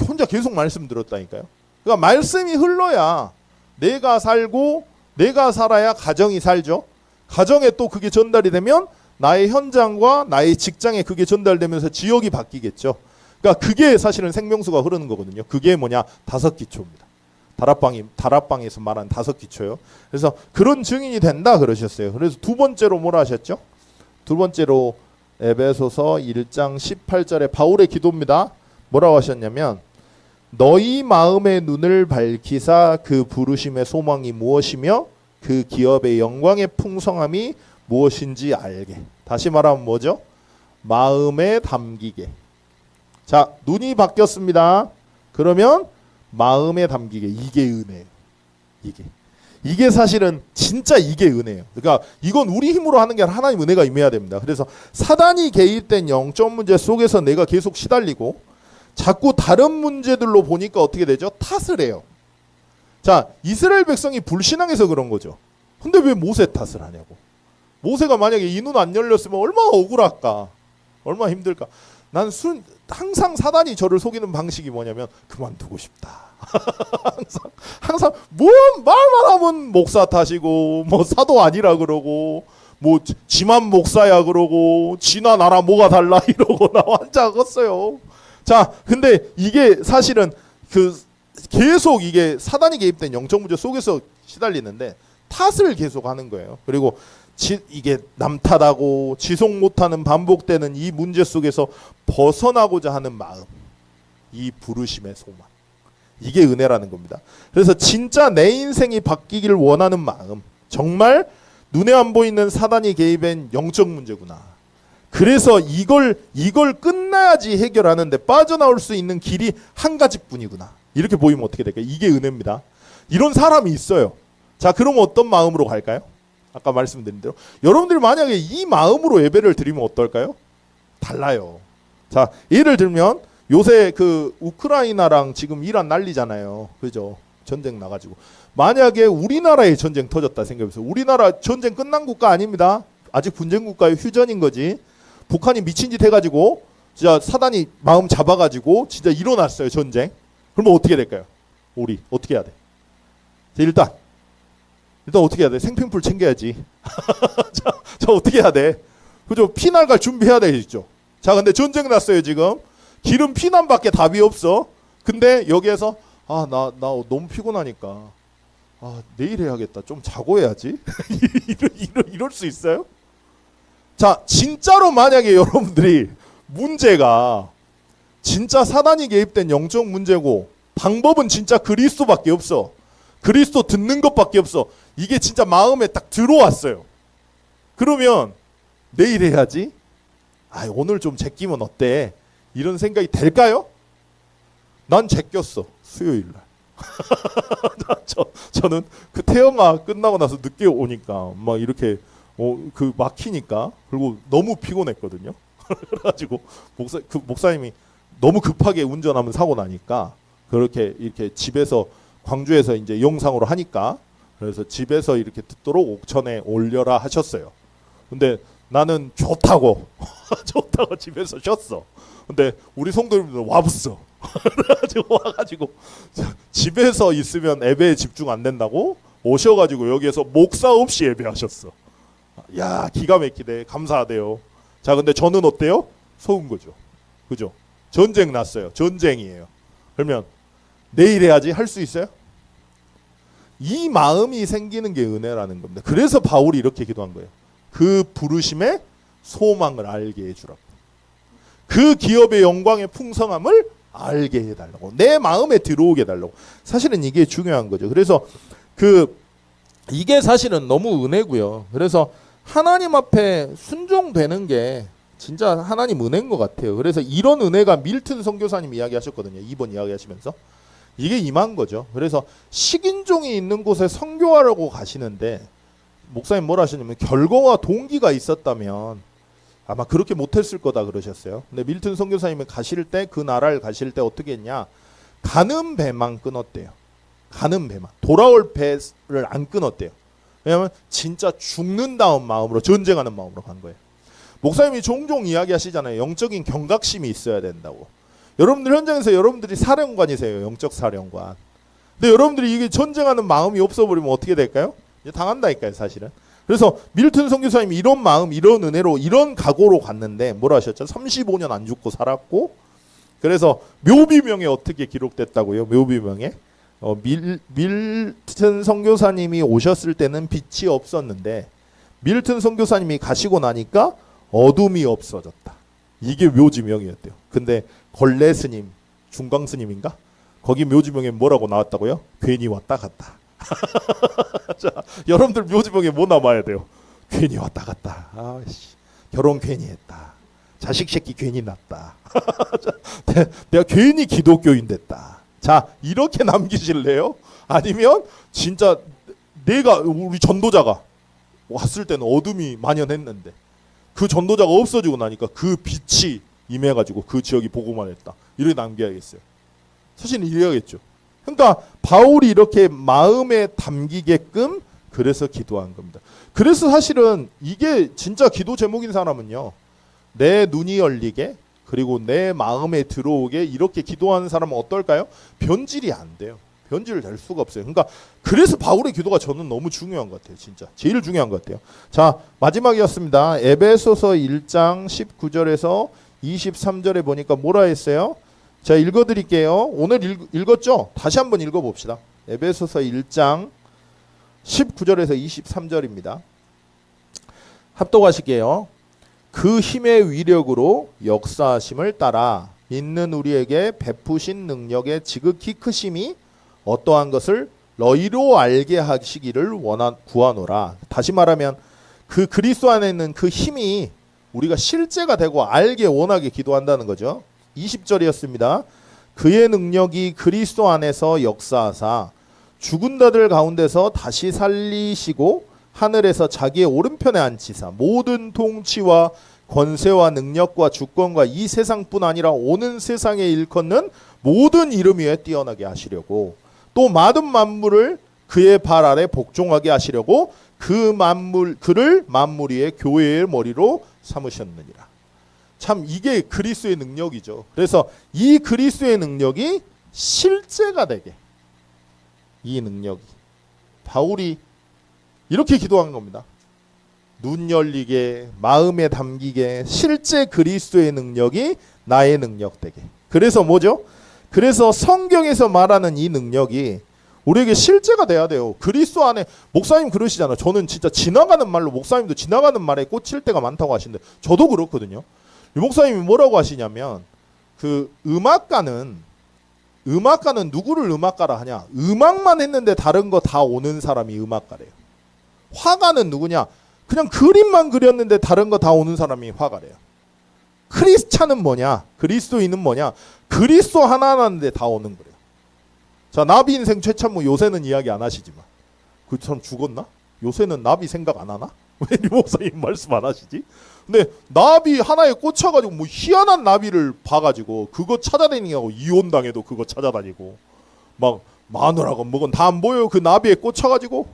혼자 계속 말씀 들었다니까요. 그러니까 말씀이 흘러야 내가 살고 내가 살아야 가정이 살죠. 가정에 또 그게 전달이 되면 나의 현장과 나의 직장에 그게 전달되면서 지역이 바뀌겠죠. 그러니까 그게 사실은 생명수가 흐르는 거거든요. 그게 뭐냐? 5기초입니다. 다락방에서 말한 5기초요. 그래서 그런 증인이 된다 그러셨어요. 그래서 두 번째로 뭐라 하셨죠? 두 번째로 에베소서 1장 18절에 바울의 기도입니다. 뭐라고 하셨냐면 너희 마음의 눈을 밝히사 그 부르심의 소망이 무엇이며 그 기업의 영광의 풍성함이 무엇인지 알게. 다시 말하면 뭐죠? 마음에 담기게. 자, 눈이 바뀌었습니다. 그러면 마음에 담기게. 이게 은혜예요. 이게 사실은 진짜 이게 은혜예요. 그러니까 이건 우리 힘으로 하는 게 아니라 하나님 은혜가 임해야 됩니다. 그래서 사단이 개입된 영적 문제 속에서 내가 계속 시달리고 자꾸 다른 문제들로 보니까 어떻게 되죠? 탓을 해요. 자, 이스라엘 백성이 불신앙해서 그런 거죠. 근데 왜 모세 탓을 하냐고. 모세가 만약에 이 눈 안 열렸으면 얼마나 억울할까. 얼마나 힘들까. 항상 사단이 저를 속이는 방식이 뭐냐면 그만두고 싶다. 항상 뭔 말만 하면 목사 탓이고 뭐 사도 아니라 그러고 뭐 지만 목사야 그러고 지나 나라 뭐가 달라 이러고 나 환장 컸어요. 자, 근데 이게 사실은 계속 이게 사단이 개입된 영적 문제 속에서 시달리는데 탓을 계속 하는 거예요. 그리고 이게 남 탓하고 지속 못하는 반복되는 이 문제 속에서 벗어나고자 하는 마음, 이 부르심의 소망, 이게 은혜라는 겁니다. 그래서 진짜 내 인생이 바뀌기를 원하는 마음, 정말 눈에 안 보이는 사단이 개입한 영적 문제구나. 그래서 이걸 끝나야지 해결하는데 빠져나올 수 있는 길이 한 가지뿐이구나. 이렇게 보이면 어떻게 될까요? 이게 은혜입니다. 이런 사람이 있어요. 자, 그럼 어떤 마음으로 갈까요? 아까 말씀드린 대로 여러분들이 만약에 이 마음으로 예배를 드리면 어떨까요? 달라요. 자, 예를 들면 요새 그 우크라이나랑 지금 이란 난리잖아요. 그죠? 전쟁 나가지고 만약에 우리나라에 전쟁 터졌다 생각해보세요. 우리나라 전쟁 끝난 국가 아닙니다. 아직 분쟁 국가의 휴전인 거지. 북한이 미친 짓 해가지고 진짜 사단이 마음 잡아가지고 진짜 일어났어요 전쟁. 그러면 어떻게 될까요? 우리 어떻게 해야 돼? 일단 어떻게 해야 돼? 생필품 챙겨야지. 자, 어떻게 해야 돼? 그죠? 피난 갈 준비해야 되겠죠. 자, 근데 전쟁 났어요 지금. 기름 피난밖에 답이 없어. 근데 여기에서 나 너무 피곤하니까 내일 해야겠다. 좀 자고 해야지. 이럴 수 있어요? 자, 진짜로 만약에 여러분들이 문제가 진짜 사단이 개입된 영적 문제고 방법은 진짜 그리스도밖에 없어. 그리스도 듣는 것밖에 없어. 이게 진짜 마음에 딱 들어왔어요. 그러면 내일 해야지. 오늘 좀 제끼면 어때? 이런 생각이 될까요? 난 제꼈어. 수요일 날. 저는 그 태영아 끝나고 나서 늦게 오니까 막 이렇게 그 막히니까 그리고 너무 피곤했거든요. 그래가지고 목사님이 너무 급하게 운전하면 사고 나니까 그렇게 이렇게 집에서 광주에서 이제 영상으로 하니까 그래서 집에서 이렇게 듣도록 옥천에 올려라 하셨어요. 근데 나는 좋다고 좋다고 집에서 쉬었어. 근데 우리 성도님들은 와봤어. 그래가지고 와가지고 집에서 있으면 예배에 집중 안 된다고 오셔가지고 여기에서 목사 없이 예배하셨어. 야, 기가 막히네. 감사하대요. 자, 근데 저는 어때요? 속은 거죠. 그죠? 전쟁 났어요. 전쟁이에요. 그러면 내일 해야지 할 수 있어요? 이 마음이 생기는 게 은혜라는 겁니다. 그래서 바울이 이렇게 기도한 거예요. 그 부르심의 소망을 알게 해주라고. 그 기업의 영광의 풍성함을 알게 해달라고. 내 마음에 들어오게 해달라고. 사실은 이게 중요한 거죠. 그래서 이게 사실은 너무 은혜고요. 그래서 하나님 앞에 순종되는 게 진짜 하나님 은혜인 것 같아요. 그래서 이런 은혜가 밀튼 선교사님 이야기하셨거든요. 2번 이야기하시면서. 이게 임한 거죠. 그래서 식인종이 있는 곳에 선교하려고 가시는데 목사님 뭐라 하셨냐면 결과와 동기가 있었다면 아마 그렇게 못했을 거다 그러셨어요. 근데 밀튼 선교사님이 가실 때 그 나라를 가실 때 어떻게 했냐. 가는 배만 끊었대요. 가는 배만. 돌아올 배를 안 끊었대요. 왜냐하면 진짜 죽는다는 마음으로 전쟁하는 마음으로 간 거예요. 목사님이 종종 이야기하시잖아요. 영적인 경각심이 있어야 된다고. 여러분들 현장에서 여러분들이 사령관이세요. 영적 사령관. 근데 여러분들이 이게 전쟁하는 마음이 없어버리면 어떻게 될까요? 이제 당한다니까요, 사실은. 그래서 밀튼 선교사님이 이런 마음, 이런 은혜로, 이런 각오로 갔는데 뭐라 하셨죠? 35년 안 죽고 살았고, 그래서 묘비명에 어떻게 기록됐다고요? 묘비명에 밀튼 선교사님이 오셨을 때는 빛이 없었는데 밀튼 선교사님이 가시고 나니까 어둠이 없어졌다. 이게 묘지명이었대요. 근데 걸레 스님, 중광 스님인가? 거기 묘지명에 뭐라고 나왔다고요? 괜히 왔다 갔다. 자, 여러분들 묘지명에 뭐 남아야 돼요? 괜히 왔다 갔다. 아씨, 결혼 괜히 했다. 자식 새끼 괜히 낳았다. 내가 괜히 기독교인 됐다. 자, 이렇게 남기실래요? 아니면 진짜 내가 우리 전도자가 왔을 때는 어둠이 만연했는데 그 전도자가 없어지고 나니까 그 빛이 임해가지고 그 지역이 복음만 했다. 이렇게 남겨야겠어요. 사실은 이래야겠죠. 그러니까 바울이 이렇게 마음에 담기게끔 그래서 기도한 겁니다. 그래서 사실은 이게 진짜 기도 제목인 사람은요. 내 눈이 열리게 그리고 내 마음에 들어오게 이렇게 기도하는 사람은 어떨까요? 변질이 안 돼요. 변질을 될 수가 없어요. 그러니까 그래서 바울의 기도가 저는 너무 중요한 것 같아요. 진짜 제일 중요한 것 같아요. 자, 마지막이었습니다. 에베소서 1장 19절에서 23절에 보니까 뭐라 했어요? 자, 읽어드릴게요. 오늘 읽었죠? 다시 한번 읽어봅시다. 에베소서 1장 19절에서 23절입니다. 합독하실게요. 그 힘의 위력으로 역사하심을 따라 믿는 우리에게 베푸신 능력의 지극히 크심이 어떠한 것을 너희로 알게 하시기를 구하노라. 다시 말하면 그 그리스도 안에 있는 그 힘이 우리가 실제가 되고 알게 원하게 기도한다는 거죠. 20절이었습니다. 그의 능력이 그리스도 안에서 역사하사 죽은 자들 가운데서 다시 살리시고 하늘에서 자기의 오른편에 앉히사 모든 통치와 권세와 능력과 주권과 이 세상뿐 아니라 오는 세상에 일컫는 모든 이름 위에 뛰어나게 하시려고 또 많은 만물을 그의 발 아래 복종하게 하시려고 그를 만물 위에 교회의 머리로 삼으셨느니라. 참 이게 그리스도의 능력이죠. 그래서 이 그리스도의 능력이 실제가 되게 이 능력이 바울이 이렇게 기도한 겁니다. 눈 열리게 마음에 담기게 실제 그리스도의 능력이 나의 능력 되게. 그래서 뭐죠? 그래서 성경에서 말하는 이 능력이 우리에게 실제가 돼야 돼요. 그리스도 안에 목사님 그러시잖아요. 저는 진짜 지나가는 말로 목사님도 지나가는 말에 꽂힐 때가 많다고 하시는데 저도 그렇거든요. 이 목사님이 뭐라고 하시냐면 그 음악가는 누구를 음악가라 하냐? 음악만 했는데 다른 거 다 오는 사람이 음악가래요. 화가는 누구냐? 그냥 그림만 그렸는데 다른 거 다 오는 사람이 화가래요. 크리스찬은 뭐냐? 그리스도인은 뭐냐? 그리스도 하나 하는데 다 오는 거래요. 자, 나비 인생 최참무 요새는 이야기 안 하시지만 그 사람 죽었나? 요새는 나비 생각 안 하나? 왜 류목사님 말씀 안 하시지? 근데 나비 하나에 꽂혀가지고 뭐 희한한 나비를 봐가지고 그거 찾아다니냐고 이혼당해도 그거 찾아다니고 막 마누라건 뭐건 다 안 보여. 그 나비에 꽂혀가지고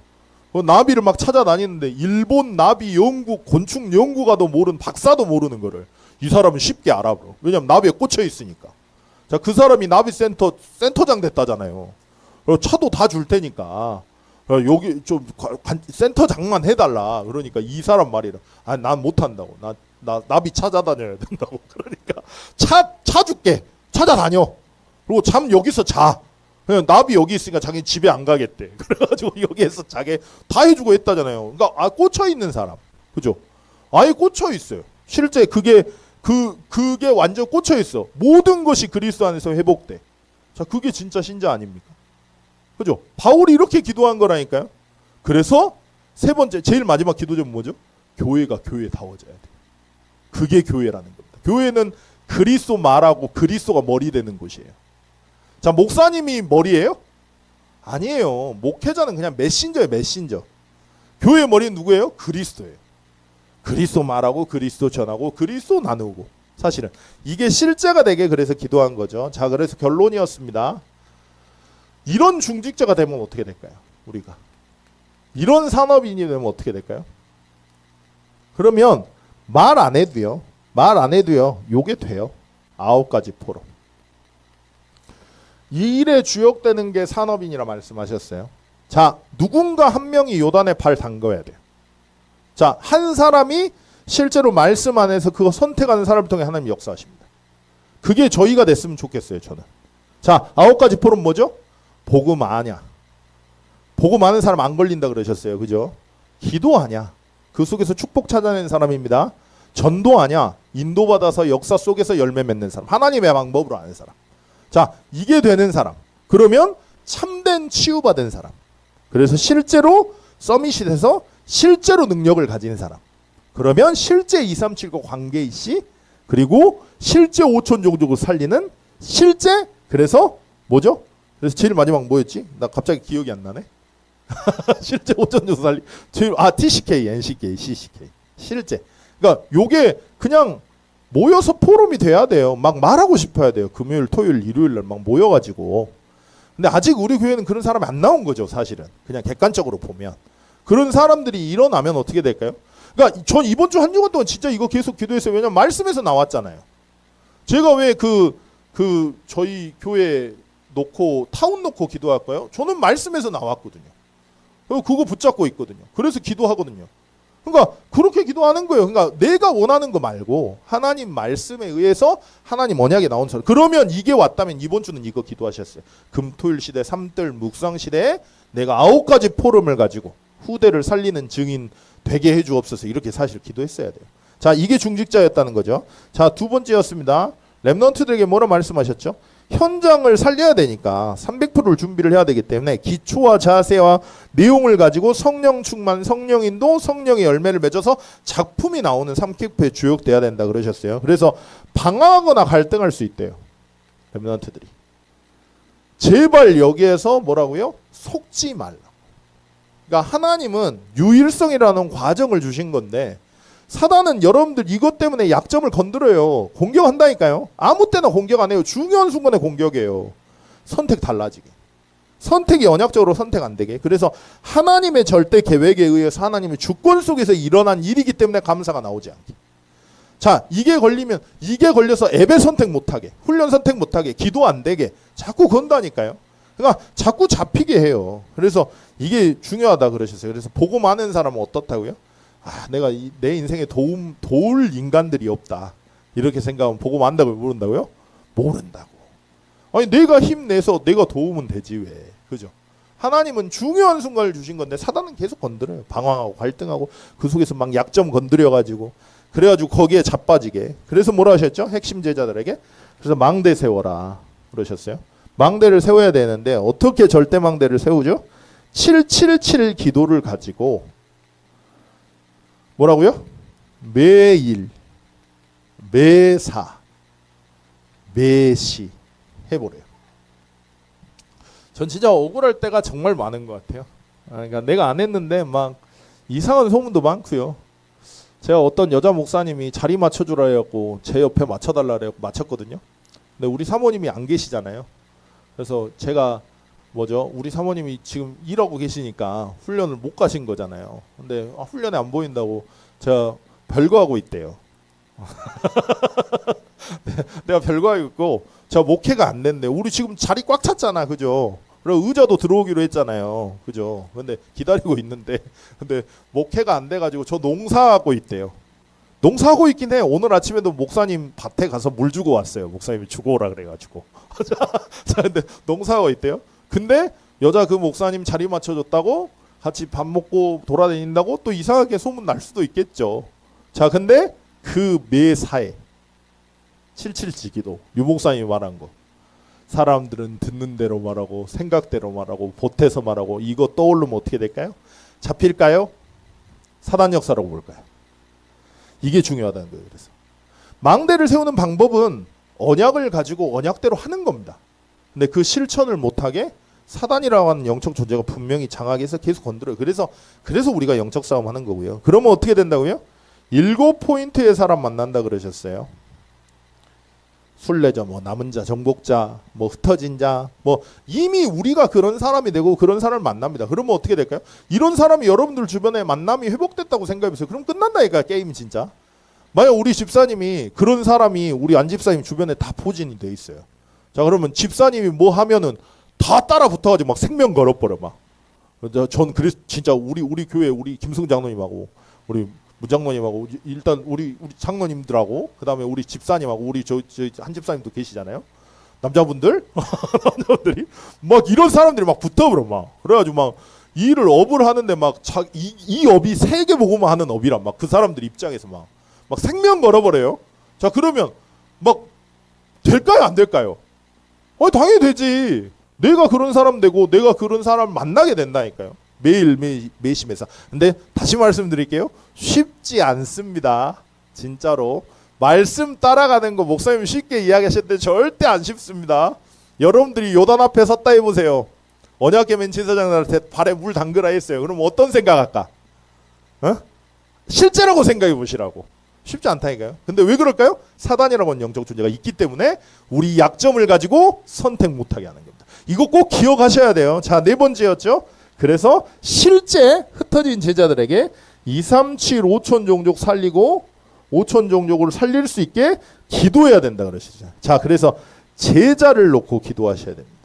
그 나비를 막 찾아다니는데 일본 나비 연구 곤충 연구가도 모르는 박사도 모르는 거를 이 사람은 쉽게 알아버려. 왜냐면 나비에 꽂혀 있으니까. 자, 그 사람이 나비 센터장 됐다잖아요. 차도 다 줄 테니까 여기 좀 센터장만 해달라. 그러니까 이 사람 말이라. 아, 난 못한다고. 나 나비 찾아다녀야 된다고. 그러니까 차 줄게. 찾아다녀. 그리고 잠 여기서 자. 그냥 나비 여기 있으니까 자기 집에 안 가겠대. 그래가지고 여기에서 자게 다 해주고 했다잖아요. 그러니까 꽂혀 있는 사람, 그죠? 아예 꽂혀 있어요. 실제 그게 완전 꽂혀 있어. 모든 것이 그리스도 안에서 회복돼. 자, 그게 진짜 신자 아닙니까? 그죠? 바울이 이렇게 기도한 거라니까요. 그래서 세 번째, 제일 마지막 기도는 뭐죠? 교회가 교회다워져야 돼. 그게 교회라는 겁니다. 교회는 그리스도 말하고 그리스도가 머리 되는 곳이에요. 자, 목사님이 머리예요? 아니에요. 목회자는 그냥 메신저예요. 메신저. 교회 머리는 누구예요? 그리스도예요. 그리스도 말하고 그리스도 전하고 그리스도 나누고. 사실은 이게 실제가 되게 그래서 기도한 거죠. 자, 그래서 결론이었습니다. 이런 중직자가 되면 어떻게 될까요? 우리가 이런 산업인이 되면 어떻게 될까요? 그러면 말 안 해도요. 요게 돼요. 9가지 포럼. 이 일에 주역되는 게 산업인이라 말씀하셨어요. 자, 누군가 한 명이 요단에 발 담궈야 돼요. 자, 한 사람이 실제로 말씀 안에서 그거 선택하는 사람을 통해 하나님 역사하십니다. 그게 저희가 됐으면 좋겠어요, 저는. 자, 9가지 포럼 뭐죠? 복음 아냐. 복음 아는 사람 안 걸린다 그러셨어요. 그죠? 기도하냐. 그 속에서 축복 찾아내는 사람입니다. 전도하냐. 인도받아서 역사 속에서 열매 맺는 사람. 하나님의 방법으로 아는 사람. 자, 이게 되는 사람. 그러면 참된 치유받은 사람. 그래서 실제로 서밋이 돼서 실제로 능력을 가진 사람. 그러면 실제 237과 관계이시 그리고 실제 5천 종족을 살리는 실제 그래서 뭐죠? 그래서 제일 마지막 뭐였지? 나 갑자기 기억이 안 나네. 실제 5천 종족 살리 TCK, NCK, CCK. 실제. 그러니까 요게 그냥 모여서 포럼이 돼야 돼요. 막 말하고 싶어야 돼요. 금요일, 토요일, 일요일 날 막 모여가지고. 근데 아직 우리 교회는 그런 사람이 안 나온 거죠, 사실은. 그냥 객관적으로 보면. 그런 사람들이 일어나면 어떻게 될까요? 그러니까 전 이번 주 한 주간 동안 진짜 이거 계속 기도했어요. 왜냐면 말씀에서 나왔잖아요. 제가 왜 저희 교회 놓고 타운 놓고 기도할까요? 저는 말씀에서 나왔거든요. 그거 붙잡고 있거든요. 그래서 기도하거든요. 그러니까 그렇게 기도하는 거예요. 그러니까 내가 원하는 거 말고 하나님 말씀에 의해서 하나님 언약에 나온 사람. 그러면 이게 왔다면 이번 주는 이거 기도하셨어요. 금토일 시대 3들 묵상 시대에 내가 9가지 포럼을 가지고 후대를 살리는 증인 되게 해주옵소서. 이렇게 사실 기도했어야 돼요. 자, 이게 중직자였다는 거죠. 자, 두 번째였습니다. 렘넌트들에게 뭐라 말씀하셨죠? 현장을 살려야 되니까 300%를 준비를 해야 되기 때문에 기초와 자세와 내용을 가지고 성령 충만, 성령 인도, 성령의 열매를 맺어서 작품이 나오는 3킥프에 주역돼야 된다 그러셨어요. 그래서 방황하거나 갈등할 수 있대요. 렘넌트들이. 제발 여기에서 뭐라고요? 속지 말라. 그러니까 하나님은 유일성이라는 과정을 주신 건데 사단은 여러분들 이것 때문에 약점을 건드려요. 공격한다니까요. 아무 때나 공격 안 해요. 중요한 순간에 공격해요. 선택 달라지게. 선택이 언약적으로 선택 안 되게. 그래서 하나님의 절대 계획에 의해서 하나님의 주권 속에서 일어난 일이기 때문에 감사가 나오지 않게. 자, 이게 걸려서 예배 선택 못하게, 훈련 선택 못하게, 기도 안 되게 자꾸 건다니까요. 그러니까 자꾸 잡히게 해요. 그래서 이게 중요하다 그러셨어요. 그래서 보고 많은 사람은 어떻다고요? 내가 내 인생에 도울 인간들이 없다. 이렇게 생각하면 보고 만다고 모른다고요? 모른다고. 아니 내가 힘내서 내가 도우면 되지 왜. 그죠? 하나님은 중요한 순간을 주신 건데 사단은 계속 건드려요. 방황하고 갈등하고 그 속에서 막 약점 건드려가지고 그래가지고 거기에 자빠지게. 그래서 뭐라 하셨죠? 핵심 제자들에게. 그래서 망대 세워라 그러셨어요. 망대를 세워야 되는데 어떻게 절대 망대를 세우죠? 777 기도를 가지고 뭐라고요? 매일, 매사, 매시 해보래요. 전 진짜 억울할 때가 정말 많은 것 같아요. 그러니까 내가 안 했는데 막 이상한 소문도 많고요. 제가 어떤 여자 목사님이 자리 맞춰주라 해갖고 제 옆에 맞춰달라 해갖고 맞췄거든요. 근데 우리 사모님이 안 계시잖아요. 그래서 제가 우리 사모님이 지금 일하고 계시니까 훈련을 못 가신 거잖아요. 근데 훈련에 안 보인다고 제가 별거하고 있대요. 내가 별거하고 있고 저 목회가 안 된대. 우리 지금 자리 꽉 찼잖아, 그죠? 그리고 의자도 들어오기로 했잖아요, 그죠? 근데 기다리고 있는데 근데 목회가 안 돼가지고 저 농사하고 있대요. 농사하고 있긴 해. 오늘 아침에도 목사님 밭에 가서 물 주고 왔어요. 목사님이 주고 오라 그래가지고. 자, 근데 농사하고 있대요. 근데 여자 그 목사님 자리 맞춰줬다고 같이 밥 먹고 돌아다닌다고 또 이상하게 소문 날 수도 있겠죠. 자, 근데 그 매사에 777기도 유 목사님이 말한 거, 사람들은 듣는 대로 말하고 생각대로 말하고 보태서 말하고, 이거 떠오르면 어떻게 될까요? 잡힐까요? 사단 역사라고 볼까요? 이게 중요하다는 거예요. 그래서 망대를 세우는 방법은 언약을 가지고 언약대로 하는 겁니다. 근데 그 실천을 못하게 사단이라고 하는 영적 존재가 분명히 장악해서 계속 건드려요. 그래서 우리가 영적 싸움 하는 거고요. 그러면 어떻게 된다고요? 7포인트의 사람 만난다 그러셨어요. 순례자, 남은 자, 정복자, 흩어진 자, 이미 우리가 그런 사람이 되고 그런 사람을 만납니다. 그러면 어떻게 될까요? 이런 사람이 여러분들 주변에 만남이 회복됐다고 생각해보세요. 그럼 끝난다니까, 게임 진짜. 만약 우리 집사님이 그런 사람이 우리 안 집사님 주변에 다 포진이 돼 있어요. 자, 그러면 집사님이 뭐 하면은 다 따라 붙어가지고 막 생명 걸어버려 막. 전 그래서 진짜 우리 교회 우리 김승 장로님하고 우리 무장로님하고 일단 우리 장로님들하고 그다음에 우리 집사님하고 우리 저 한 집사님도 계시잖아요. 남자분들이 막 이런 사람들이 막 붙어버려 막. 그래가지고 막 일을 업을 하는데 막 이 업이 세계 복음화 하는 업이란 막 그 사람들 입장에서 막 생명 걸어버려요. 자, 그러면 막 될까요, 안 될까요? 당연히 되지. 내가 그런 사람 되고 내가 그런 사람 만나게 된다니까요. 매일 매심해서. 근데 다시 말씀드릴게요. 쉽지 않습니다. 진짜로. 말씀 따라가는 거 목사님 쉽게 이야기하셨는데 절대 안 쉽습니다. 여러분들이 요단 앞에 섰다 해보세요. 언약궤 제사장들한테 발에 물 담그라 했어요. 그럼 어떤 생각할까? 실제라고 생각해 보시라고. 쉽지 않다니까요. 근데 왜 그럴까요? 사단이라고 하는 영적 존재가 있기 때문에 우리 약점을 가지고 선택 못하게 하는 겁니다. 이거 꼭 기억하셔야 돼요. 자, 4번째였죠. 그래서 실제 흩어진 제자들에게 2, 3, 7, 5천 종족 살리고 5천 종족을 살릴 수 있게 기도해야 된다 그러시죠. 자, 그래서 제자를 놓고 기도하셔야 됩니다.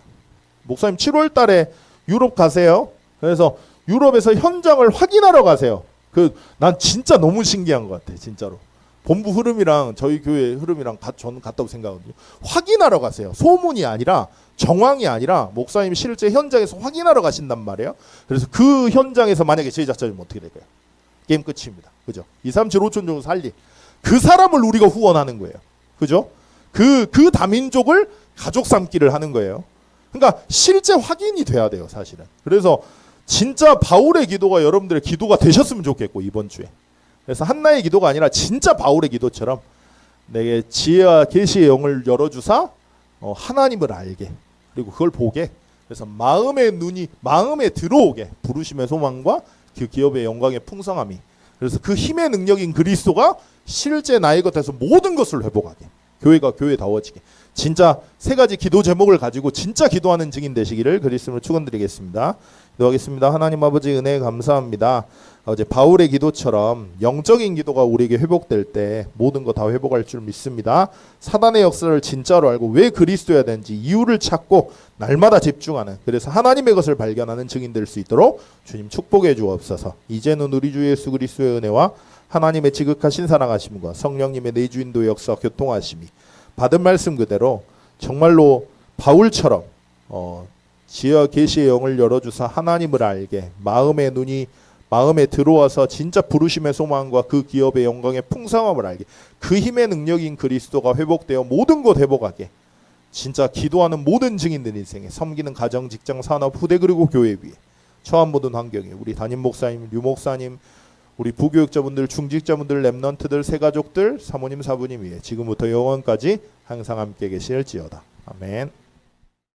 목사님 7월 달에 유럽 가세요. 그래서 유럽에서 현장을 확인하러 가세요. 난 진짜 너무 신기한 것 같아, 진짜로. 본부 흐름이랑 저희 교회 흐름이랑 저는 같다고 생각하거든요. 확인하러 가세요. 소문이 아니라, 정황이 아니라 목사님이 실제 현장에서 확인하러 가신단 말이에요. 그래서 그 현장에서 만약에 제자 찾으면 어떻게 될까요? 게임 끝입니다. 그죠? 2, 3, 7, 5천 정도 살리. 그 사람을 우리가 후원하는 거예요. 그죠? 그 다민족을 가족 삼기를 하는 거예요. 그러니까 실제 확인이 돼야 돼요, 사실은. 그래서 진짜 바울의 기도가 여러분들의 기도가 되셨으면 좋겠고, 이번 주에. 그래서 한나의 기도가 아니라 진짜 바울의 기도처럼 내게 지혜와 계시의 영을 열어주사 하나님을 알게, 그리고 그걸 보게, 그래서 마음의 눈이 마음에 들어오게, 부르심의 소망과 그 기업의 영광의 풍성함이, 그래서 그 힘의 능력인 그리스도가 실제 나의 곁에서 모든 것을 회복하게, 교회가 교회다워지게. 진짜 3가지 기도 제목을 가지고 진짜 기도하는 증인 되시기를 그리스도로 축원드리겠습니다. 기도하겠습니다. 하나님 아버지, 은혜 감사합니다. 어제 바울의 기도처럼 영적인 기도가 우리에게 회복될 때 모든 거 다 회복할 줄 믿습니다. 사단의 역사를 진짜로 알고 왜 그리스도여야 되는지 이유를 찾고 날마다 집중하는, 그래서 하나님의 것을 발견하는 증인 될 수 있도록 주님 축복해 주옵소서. 이제는 우리 주 예수 그리스도의 은혜와 하나님의 지극하신 사랑하심과 성령님의 내주인도 역사 교통하심이 받은 말씀 그대로 정말로 바울처럼 지혜와 계시의 영을 열어주사 하나님을 알게, 마음의 눈이 마음에 들어와서 진짜 부르심의 소망과 그 기업의 영광의 풍성함을 알게, 그 힘의 능력인 그리스도가 회복되어 모든 것 회복하게, 진짜 기도하는 모든 증인들 인생에 섬기는 가정, 직장, 산업, 후대 그리고 교회 위에 처한 모든 환경에 우리 담임 목사님, 류 목사님, 우리 부교육자분들, 중직자분들, 렘넌트들, 새가족들, 사모님, 사부님 위에 지금부터 영원까지 항상 함께 계실지어다. 아멘.